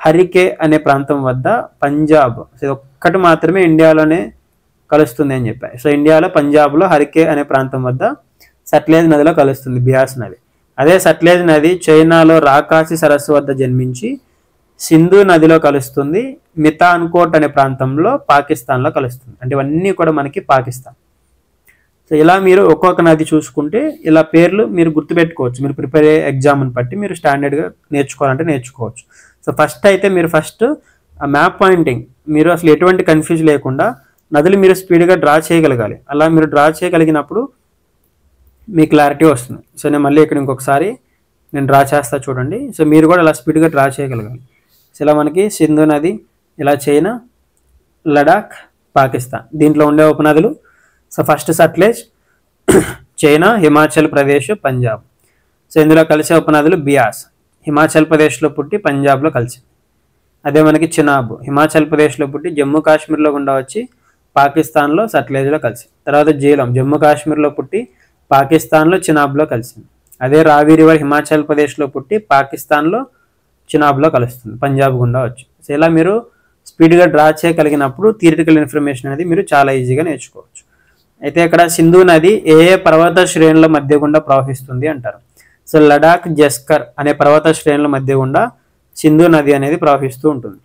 హరికే అనే ప్రాంతం వద్ద పంజాబ్, ఇది ఒక్కటి మాత్రమే ఇండియాలోనే కలుస్తుంది అని చెప్పాయి. సో ఇండియాలో పంజాబ్లో హరికే అనే ప్రాంతం వద్ద సట్లేజ్ నదిలో కలుస్తుంది బియాస్ నది. అదే సట్లేజ్ నది చైనాలో రాకాసి సరస్సు వద్ద జన్మించి సింధు నదిలో కలుస్తుంది, మితాన్కోట్ అనే ప్రాంతంలో పాకిస్తాన్లో కలుస్తుంది. అంటే ఇవన్నీ కూడా మనకి పాకిస్తాన్. సో ఇలా మీరు ఒక్కొక్క నది చూసుకుంటే ఇలా పేర్లు మీరు గుర్తుపెట్టుకోవచ్చు. మీరు ప్రిపేర్ అయ్యే ఎగ్జామ్ని బట్టి మీరు స్టాండర్డ్గా నేర్చుకోవాలంటే నేర్చుకోవచ్చు. సో ఫస్ట్ అయితే మీరు ఆ మ్యాప్ పాయింటింగ్ మీరు అసలు ఎటువంటి కన్ఫ్యూజ్ లేకుండా నదులు మీరు స్పీడ్గా డ్రా చేయగలగాలి. అలా మీరు డ్రా చేయగలిగినప్పుడు మీ క్లారిటీ వస్తుంది. సో నేను మళ్ళీ ఇక్కడ ఇంకొకసారి నేను డ్రా చేస్తా చూడండి. సో మీరు కూడా ఇలా స్పీడ్గా డ్రా చేయగలగాలి. సో ఇలా మనకి సింధు నది, ఇలా చైనా, లడాక్, పాకిస్తాన్, దీంట్లో ఉండే ఉపనదులు. So first Sutlej, China, Himachal Pradesh, Punjab. So ఇందులో కలిసే ఉపనదులు బియాస్, హిమాచల్ ప్రదేశ్లో పుట్టి పంజాబ్లో కలిసింది. అదే మనకి చినాబ్, హిమాచల్ ప్రదేశ్లో పుట్టి జమ్మూ కాశ్మీర్లో గుండా వచ్చి పాకిస్తాన్లో సట్లేజ్లో కలిసింది. తర్వాత జీలం, జమ్మూ కాశ్మీర్లో పుట్టి పాకిస్తాన్లో చినాబ్లో కలిసింది. అదే రావి రివర్ హిమాచల్ ప్రదేశ్లో పుట్టి పాకిస్తాన్లో చినాబ్లో కలుస్తుంది, పంజాబ్ గుండా వచ్చి. సో ఇలా మీరు స్పీడ్గా డ్రా చేయగలిగినప్పుడు థియరిటికల్ ఇన్ఫర్మేషన్ అనేది మీరు చాలా ఈజీగా నేర్చుకోవచ్చు. అయితే ఇక్కడ సింధు నది ఏ పర్వత శ్రేణుల మధ్య గుండా ప్రవహిస్తుంది అంటారు. సో లడాక్, జస్కర్ అనే పర్వత శ్రేణుల మధ్య గుండా సింధు నది అనేది ప్రవహిస్తూ ఉంటుంది.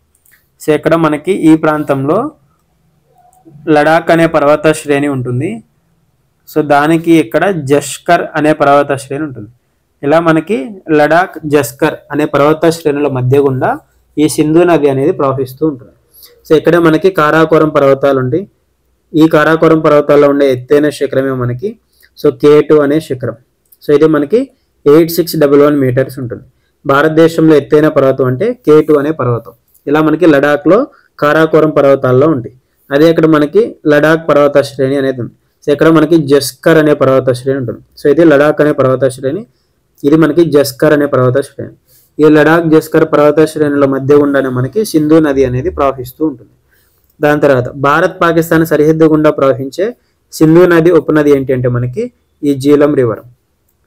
సో ఇక్కడ మనకి ఈ ప్రాంతంలో లడాక్ అనే పర్వత శ్రేణి ఉంటుంది. సో దానికి ఇక్కడ జస్కర్ అనే పర్వత శ్రేణి ఉంటుంది. ఇలా మనకి లడాక్, జస్కర్ అనే పర్వత శ్రేణుల మధ్య గుండా ఈ సింధు నది అనేది ప్రవహిస్తూ ఉంటుంది. సో ఇక్కడ మనకి కారాకోరం పర్వతాలు ఉంటాయి. ఈ కారాకోరం పర్వతాల్లో ఉండే ఎత్తైన శిఖరమే మనకి సో K2 అనే శిఖరం. సో ఇది మనకి 8611 మీటర్స్ ఉంటుంది. భారతదేశంలో ఎత్తైన పర్వతం అంటే K2 అనే పర్వతం. ఇలా మనకి లడాక్లో కారాకోరం పర్వతాల్లో ఉంటాయి. అదే ఇక్కడ మనకి లడాక్ పర్వత శ్రేణి అనేది ఉంది. సో ఇక్కడ మనకి జస్కర్ అనే పర్వత శ్రేణి ఉంటుంది. సో ఇది లడాక్ అనే పర్వత శ్రేణి, ఇది మనకి జస్కర్ అనే పర్వత శ్రేణి. ఈ లడాక్, జస్కర్ పర్వత శ్రేణుల మధ్య గుండానే మనకి సింధు నది అనేది ప్రవహిస్తూ ఉంటుంది. దాని తర్వాత భారత్, పాకిస్తాన్ సరిహద్దు గుండా ప్రవహించే సింధు నది ఉపనది ఏంటి అంటే మనకి ఈ Jhelum river.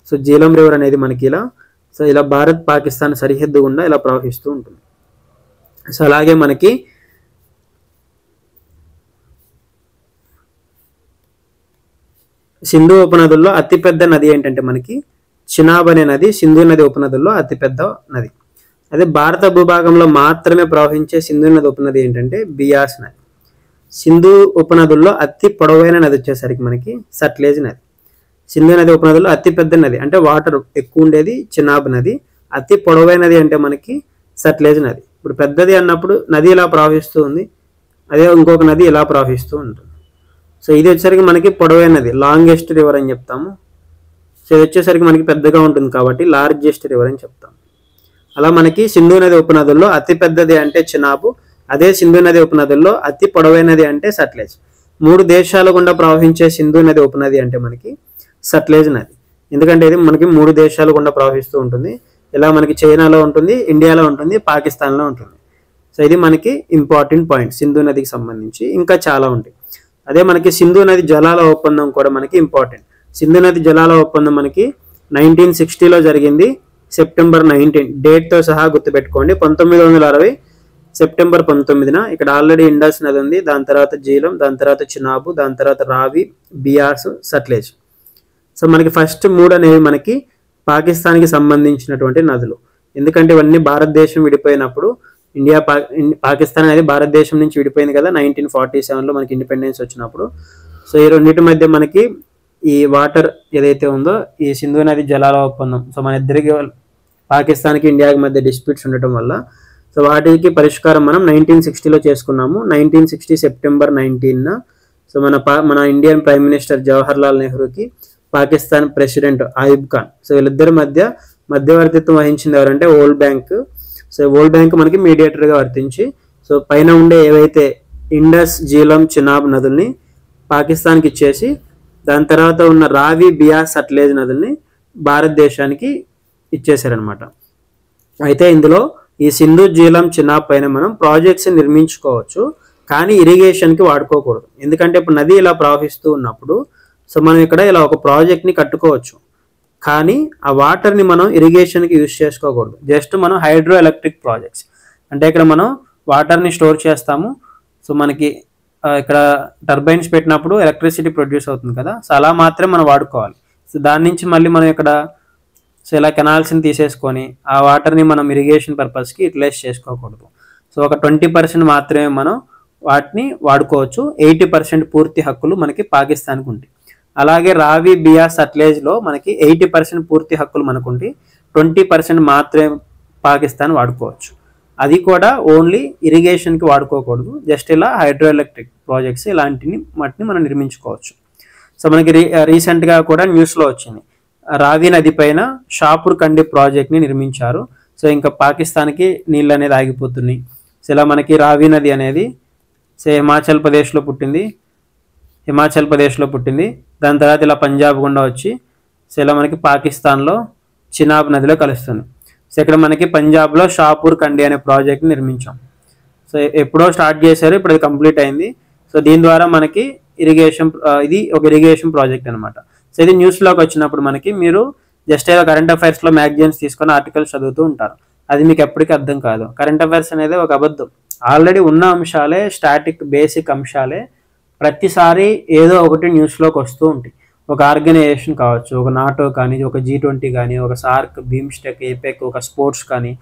So Jhelum river అనేది మనకి ఇలా భారత్, పాకిస్తాన్ సరిహద్దు గుండా ఇలా ప్రవహిస్తూ ఉంటుంది. సో అలాగే మనకి సింధు ఉపనదుల్లో అతిపెద్ద నది ఏంటంటే మనకి చినాబ్ అనే నది సింధు నది ఉపనదుల్లో అతిపెద్ద నది. అదే భారత భూభాగంలో మాత్రమే ప్రవహించే సింధు నది ఉపనది ఏంటంటే బియాస్ నది. సింధు ఉపనదుల్లో అతి పొడవైన నది వచ్చేసరికి మనకి సట్లెజ్ నది. సింధు నది ఉపనదుల్లో అతి పెద్ద నది అంటే వాటర్ ఎక్కువ ఉండేది చినాబ్ నది. అతి పొడవైనది అంటే మనకి సట్లెజ్ నది. ఇప్పుడు పెద్దది అన్నప్పుడు నది ఇలా ప్రవహిస్తూ ఉంది, అదే ఇంకొక నది ఇలా ప్రవహిస్తూ ఉంటుంది. సో ఇది వచ్చేసరికి మనకి పొడవైన నది, లాంగెస్ట్ రివర్ అని చెప్తాము. సో ఇది వచ్చేసరికి మనకి పెద్దగా ఉంటుంది కాబట్టి లార్జెస్ట్ రివర్ అని చెప్తాం. అలా మనకి సింధు నది ఉపనదుల్లో అతి పెద్దది అంటే చినాబు, అదే సింధు నది ఉపనదుల్లో అతి పొడవైనది అంటే సట్లెజ్. 3 దేశాల గుండా ప్రవహించే సింధు నది ఉపనది అంటే మనకి సట్లెజ్ నది. ఎందుకంటే ఇది మనకి 3 దేశాల గుండా ప్రవహిస్తూ ఉంటుంది. ఇలా మనకి చైనాలో ఉంటుంది, ఇండియాలో ఉంటుంది, పాకిస్తాన్లో ఉంటుంది. సో ఇది మనకి ఇంపార్టెంట్ పాయింట్ సింధు నదికి సంబంధించి. ఇంకా చాలా ఉంటాయి. అదే మనకి సింధు నది జలాల ఒప్పందం కూడా మనకి ఇంపార్టెంట్. సింధు నది జలాల ఒప్పందం మనకి 1960లో జరిగింది, సెప్టెంబర్ 19 డేట్తో సహా గుర్తుపెట్టుకోండి. 1960 సెప్టెంబర్ 19న ఇక్కడ ఆల్రెడీ ఇండస్ నది ఉంది, దాని తర్వాత జీలం, దాని తర్వాత చినాబు, దాని తర్వాత రావి, బియాస్, సట్లెజ్. సో మనకి ఫస్ట్ 3 అనేవి మనకి పాకిస్తాన్కి సంబంధించినటువంటి నదులు. ఎందుకంటే ఇవన్నీ భారతదేశం విడిపోయినప్పుడు పాకిస్తాన్ అనేది భారతదేశం నుంచి విడిపోయింది కదా 1947లో మనకి ఇండిపెండెన్స్ వచ్చినప్పుడు. సో ఈ రెండింటి మధ్య మనకి ఈ వాటర్ ఏదైతే ఉందో ఈ సింధు నది జలాల ఒప్పందం, సో మన ఇద్దరికి పాకిస్తాన్కి ఇండియాకి మధ్య డిస్ప్యూట్స్ ఉండటం వల్ల సో వాటికి పరిష్కారం మనం 1960లో చేసుకున్నాము. 1960 సెప్టెంబర్ 19న సో మన ఇండియన్ ప్రైమ్ మినిస్టర్ జవహర్లాల్ నెహ్రూకి పాకిస్తాన్ ప్రెసిడెంట్ ఆయుబ్ ఖాన్, సో వీళ్ళిద్దరి మధ్యవర్తిత్వం వహించింది ఎవరంటే world bank. So world bank మనకి మీడియేటర్గా వర్తించి సో పైన ఉండే ఏవైతే ఇండస్, జీలం, చినాబ్ నదుల్ని పాకిస్తాన్కి ఇచ్చేసి దాని తర్వాత ఉన్న రావి, బియాస్, సట్లెజ్ నదుల్ని భారతదేశానికి ఇచ్చేసారనమాట. అయితే ఇందులో ఈ సింధు, జీలం, చినాబ్ పైన మనం ప్రాజెక్ట్స్ నిర్మించుకోవచ్చు, కానీ ఇరిగేషన్కి వాడుకోకూడదు. ఎందుకంటే ఇప్పుడు నది ఇలా ప్రవహిస్తూ ఉన్నప్పుడు సో మనం ఇక్కడ ఇలా ఒక ప్రాజెక్ట్ని కట్టుకోవచ్చు, కానీ ఆ వాటర్ని మనం ఇరిగేషన్కి యూజ్ చేసుకోకూడదు. జస్ట్ మనం హైడ్రో ఎలక్ట్రిక్ ప్రాజెక్ట్స్ అంటే ఇక్కడ మనం వాటర్ని స్టోర్ చేస్తాము. సో మనకి ఇక్కడ టర్బైన్స్ పెట్టినప్పుడు ఎలక్ట్రిసిటీ ప్రొడ్యూస్ అవుతుంది కదా, సో అలా మాత్రమే మనం వాడుకోవాలి. సో దాని నుంచి మళ్ళీ మనం ఇక్కడ సో ఇలా కెనాల్స్ని తీసేసుకొని ఆ వాటర్ని మనం ఇరిగేషన్ పర్పస్కి యూటిలైజ్ చేసుకోకూడదు. సో ఒక 20% మాత్రమే మనం వాటిని వాడుకోవచ్చు. 80% పూర్తి హక్కులు మనకి పాకిస్తాన్కి ఉంటాయి. అలాగే రావి, బియాస్, సట్లెజ్లో మనకి 80% పూర్తి హక్కులు మనకుండి 20% మాత్రమే పాకిస్తాన్ వాడుకోవచ్చు. అది కూడా ఓన్లీ ఇరిగేషన్కి వాడుకోకూడదు, జస్ట్ ఇలా హైడ్రో ఎలక్ట్రిక్ ప్రాజెక్ట్స్ ఇలాంటిని వాటిని మనం నిర్మించుకోవచ్చు. సో మనకి రీసెంట్గా కూడా న్యూస్లో వచ్చింది, రావి నది పైన షాపూర్ కండి ప్రాజెక్ట్ని నిర్మించారు. సో ఇంకా పాకిస్తాన్కి నీళ్ళు అనేది ఆగిపోతున్నాయి. సో ఇలా మనకి రావి నది అనేది సో హిమాచల్ ప్రదేశ్లో పుట్టింది. దాని తర్వాత ఇలా పంజాబ్ గుండా వచ్చి సో ఇలా మనకి పాకిస్తాన్లో చినాబ్ నదిలో కలుస్తుంది. సో ఇక్కడ మనకి పంజాబ్లో షాపూర్ కండి అనే ప్రాజెక్ట్ని నిర్మించాం. సో ఎప్పుడో స్టార్ట్ చేశారు, ఇప్పుడు అది కంప్లీట్ అయింది. సో దీని ద్వారా మనకి ఇది ఒక ఇరిగేషన్ ప్రాజెక్ట్ అనమాట. సో ఇది న్యూస్లోకి వచ్చినప్పుడు మనకి మీరు జస్ట్ ఏదో కరెంట్ అఫైర్స్లో మ్యాగజైన్స్ తీసుకొని ఆర్టికల్స్ చదువుతూ ఉంటారు, అది మీకు ఎప్పటికీ అర్థం కాదు. కరెంట్ అఫైర్స్ అనేది ఒక అబద్ధం. ఆల్రెడీ ఉన్న అంశాలే, స్టాటిక్ బేసిక్ అంశాలే ప్రతిసారి ఏదో ఒకటి న్యూస్లోకి వస్తూ ఉంటాయి. ఒక ఆర్గనైజేషన్ కావచ్చు, ఒక నాటో కానీ, ఒక G20 కానీ, ఒక సార్క్, బీమ్స్టెక్, ఏపెక్, ఒక స్పోర్ట్స్ కానీ,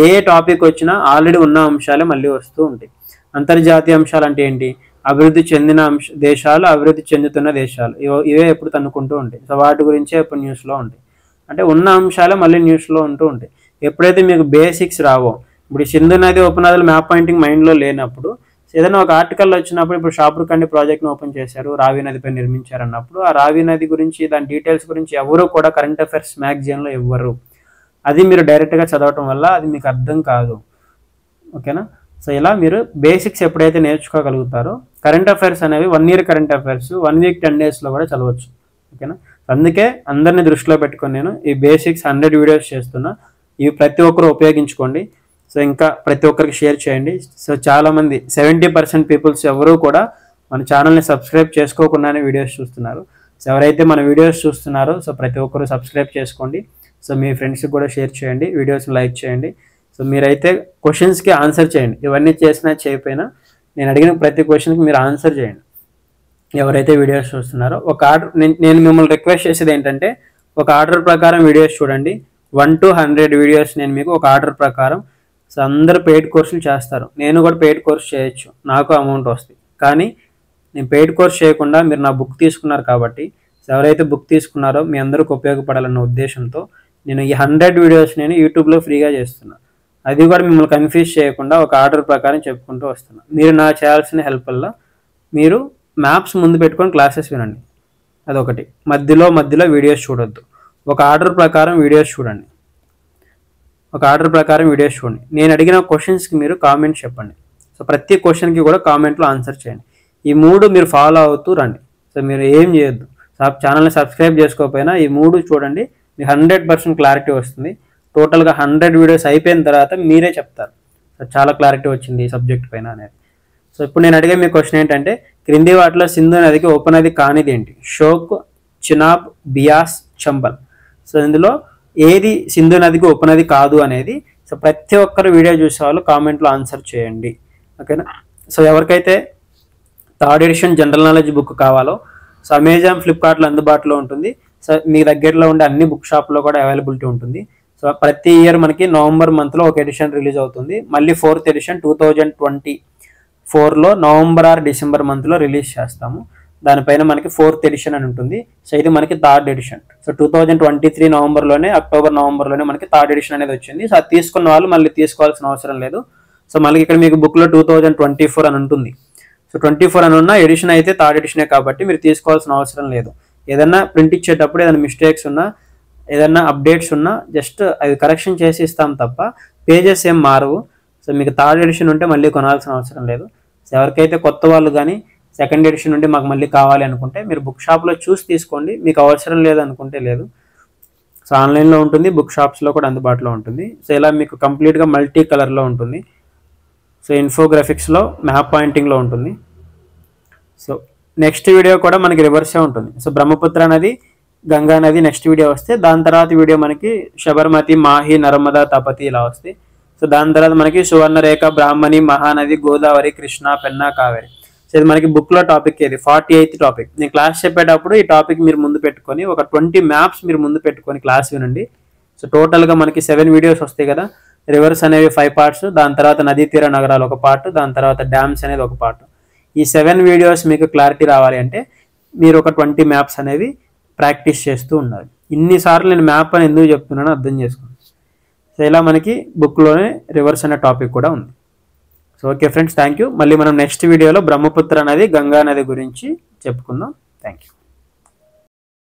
ఏ టాపిక్ వచ్చినా ఆల్రెడీ ఉన్న అంశాలే మళ్ళీ వస్తూ ఉంటాయి. అంతర్జాతీయ అంశాలు అంటే ఏంటి? అభివృద్ధి చెందిన దేశాలు, అభివృద్ధి చెందుతున్న దేశాలు, ఇవే ఎప్పుడు తన్నుకుంటూ ఉంటాయి. సో వాటి గురించే ఎప్పుడు న్యూస్లో ఉంటాయి. అంటే ఉన్న అంశాలే మళ్ళీ న్యూస్లో ఉంటూ ఉంటాయి. ఎప్పుడైతే మీకు బేసిక్స్ రావో, ఇప్పుడు సింధు నది ఉపనదులు మ్యాప్ పాయింటింగ్ మైండ్లో లేనప్పుడు ఏదైనా ఒక ఆర్టికల్ వచ్చినప్పుడు, ఇప్పుడు షాపూర్ కండి ప్రాజెక్ట్ని ఓపెన్ చేశారు, రావి నదిపై నిర్మించారు అన్నప్పుడు ఆ రావి నది గురించి, దాని డీటెయిల్స్ గురించి ఎవరు కూడా కరెంట్ అఫైర్స్ మ్యాగజైన్లో ఇవ్వరు. అది మీరు డైరెక్ట్గా చదవటం వల్ల అది మీకు అర్థం కాదు. ఓకేనా? సో ఇలా మీరు బేసిక్స్ ఎప్పుడైతే నేర్చుకోగలుగుతారో కరెంట్ అఫైర్స్ అనేవి 1 year కరెంట్ అఫైర్స్ 1 week 10 daysలో కూడా చదవచ్చు. ఓకేనా? అందుకే అందరినీ దృష్టిలో పెట్టుకొని నేను ఈ బేసిక్స్ 100 వీడియోస్ చేస్తున్నా. ఇవి ప్రతి ఒక్కరు ఉపయోగించుకోండి. సో ఇంకా ప్రతి ఒక్కరికి షేర్ చేయండి. సో చాలామంది 70% పీపుల్స్ ఎవరు కూడా మన ఛానల్ని సబ్స్క్రైబ్ చేసుకోకుండానే వీడియోస్ చూస్తున్నారు. సో ఎవరైతే మన వీడియోస్ చూస్తున్నారో సో ప్రతి ఒక్కరు సబ్స్క్రైబ్ చేసుకోండి. సో మీ ఫ్రెండ్స్కి కూడా షేర్ చేయండి, వీడియోస్ని లైక్ చేయండి. సో మీరైతే క్వశ్చన్స్కి ఆన్సర్ చేయండి. ఇవన్నీ చేసినా చేయకపోయినా నేను అడిగిన ప్రతి క్వశ్చన్కి మీరు ఆన్సర్ చేయండి ఎవరైతే వీడియోస్ చూస్తున్నారో. ఒక ఆర్డర్ నేను మిమ్మల్ని రిక్వెస్ట్ చేసేది ఏంటంటే, ఒక ఆర్డర్ ప్రకారం వీడియోస్ చూడండి. 1 to 100 వీడియోస్ నేను మీకు ఒక ఆర్డర్ ప్రకారం. సో అందరూ పెయిడ్ కోర్సులు చేస్తారు, నేను కూడా పెయిడ్ కోర్స్ చేయొచ్చు, నాకు అమౌంట్ వస్తుంది. కానీ నేను పెయిడ్ కోర్స్ చేయకుండా మీరు నా బుక్ తీసుకున్నారు కాబట్టి, ఎవరైతే బుక్ తీసుకున్నారో మీ అందరికి ఉపయోగపడాలన్న ఉద్దేశంతో నేను ఈ 100 వీడియోస్ నేను యూట్యూబ్లో ఫ్రీగా చేస్తున్నా. అది కూడా మిమ్మల్ని కన్ఫ్యూజ్ చేయకుండా ఒక ఆర్డర్ ప్రకారం చెప్పుకుంటూ వస్తున్నా. మీరు నా చేయాల్సిన హెల్ప్ వల్ల మీరు మ్యాప్స్ ముందు పెట్టుకొని క్లాసెస్ వినండి, అదొకటి. మధ్యలో వీడియోస్ చూడొద్దు, ఒక ఆర్డర్ ప్రకారం వీడియోస్ చూడండి. నేను అడిగిన క్వశ్చన్స్కి మీరు కామెంట్స్ చెప్పండి. సో ప్రతి క్వశ్చన్కి కూడా కామెంట్లో ఆన్సర్ చేయండి. ఈ 3 మీరు ఫాలో అవుతూ రండి. సో మీరు ఏం చేయొద్దు, ఛానల్ని సబ్స్క్రైబ్ చేసుకోకపోయినా ఈ 3 చూడండి, మీకు 100% క్లారిటీ వస్తుంది. టోటల్గా 100 వీడియోస్ అయిపోయిన తర్వాత మీరే చెప్తారు సో చాలా క్లారిటీ వచ్చింది ఈ సబ్జెక్ట్ పైన అనేది. సో ఇప్పుడు నేను అడిగే మీ క్వశ్చన్ ఏంటంటే, క్రింది వాటిలో సింధు నదికి ఉపనది కానిది ఏంటి? షోక్, చినాబ్, బియాస్, చంబల్. సో ఇందులో ఏది సింధు నదికి ఉపనది కాదు అనేది సో ప్రతి ఒక్కరు వీడియో చూసే వాళ్ళు కామెంట్లో ఆన్సర్ చేయండి, ఓకేనా? సో ఎవరికైతే third edition general knowledge book కావాలో సో అమెజాన్, ఫ్లిప్కార్ట్లో అందుబాటులో ఉంటుంది. సో మీ దగ్గరలో ఉండే అన్ని బుక్ షాప్లో కూడా అవైలబిలిటీ ఉంటుంది. సో ప్రతి ఇయర్ మనకి నవంబర్ మంత్లో ఒక ఎడిషన్ రిలీజ్ అవుతుంది. మళ్ళీ 4th ఎడిషన్ 2024లో నవంబర్ ఆర్ డిసెంబర్ మంత్లో రిలీజ్ చేస్తాము. దానిపైన మనకి 4th ఎడిషన్ అని ఉంటుంది. సో ఇది మనకి థర్డ్ ఎడిషన్. సో 2023 నవంబర్లోనే, నవంబర్లోనే మనకి థర్డ్ ఎడిషన్ అనేది వచ్చింది. సో అది తీసుకున్న వాళ్ళు మళ్ళీ తీసుకోవాల్సిన అవసరం లేదు. సో మళ్ళీ ఇక్కడ మీకు బుక్లో 2024 అని ఉంటుంది. సో 24 అని ఉన్న ఎడిషన్ అయితే థర్డ్ ఎడిషనే కాబట్టి మీరు తీసుకోవాల్సిన అవసరం లేదు. ఏదన్నా ప్రింట్ ఇచ్చేటప్పుడు ఏదైనా మిస్టేక్స్ ఉన్నా, ఏదన్నా అప్డేట్స్ ఉన్నా జస్ట్ అవి కరెక్షన్ చేసి ఇస్తాం తప్ప పేజెస్ ఏం మారవు. సో మీకు థర్డ్ ఎడిషన్ ఉంటే మళ్ళీ కొనాల్సిన అవసరం లేదు. సో ఎవరికైతే కొత్త వాళ్ళు కానీ సెకండ్ ఎడిషన్ ఉంటే మాకు మళ్ళీ కావాలి అనుకుంటే మీరు బుక్ షాప్లో చూసి తీసుకోండి, మీకు అవసరం లేదు అనుకుంటే లేదు. సో ఆన్లైన్లో ఉంటుంది, బుక్ షాప్స్లో కూడా అందుబాటులో ఉంటుంది. సో ఇలా మీకు కంప్లీట్గా మల్టీ కలర్లో ఉంటుంది. సో ఇన్ఫోగ్రాఫిక్స్లో మ్యాప్ పాయింటింగ్లో ఉంటుంది. సో నెక్స్ట్ వీడియో కూడా మనకి రివర్సే ఉంటుంది. సో బ్రహ్మపుత్ర నది, గంగా నది నెక్స్ట్ వీడియో వస్తే, దాని తర్వాత వీడియో మనకి శబర్మతి, మాహి, నర్మదా, తపతి ఇలా వస్తాయి. సో దాని తర్వాత మనకి సువర్ణరేఖ, బ్రాహ్మణి, మహానది, గోదావరి, కృష్ణ, పెన్నా, కావేరి. సో ఇది మనకి బుక్లో టాపిక్, ఇది 48th టాపిక్. నేను క్లాస్ చెప్పేటప్పుడు ఈ టాపిక్ మీరు ముందు పెట్టుకొని ఒక 20 మ్యాప్స్ మీరు ముందు పెట్టుకొని క్లాస్ వినండి. సో టోటల్గా మనకి 7 వీడియోస్ వస్తాయి కదా. రివర్స్ అనేవి 5 పార్ట్స్, దాని తర్వాత నదీ తీర నగరాలు ఒక పార్ట్, దాని తర్వాత డ్యామ్స్ అనేది ఒక పార్ట్. ఈ 7 వీడియోస్ మీకు క్లారిటీ రావాలి అంటే మీరు ఒక 20 మ్యాప్స్ అనేవి ప్రాక్టీస్ చేస్తూ ఉండాలి. ఇన్నిసార్లు నేను మ్యాప్ అని ఎందుకు చెప్తున్నానో అర్థం చేసుకోండి. సో ఇలా మనకి బుక్లోనే రివర్స్ అనే టాపిక్ కూడా ఉంది. So okay friends, thank you. మళ్ళీ మనం నెక్స్ట్ వీడియోలో బ్రహ్మపుత్ర నది, గంగా నది గురించి చెప్పుకుందాం. Thank you.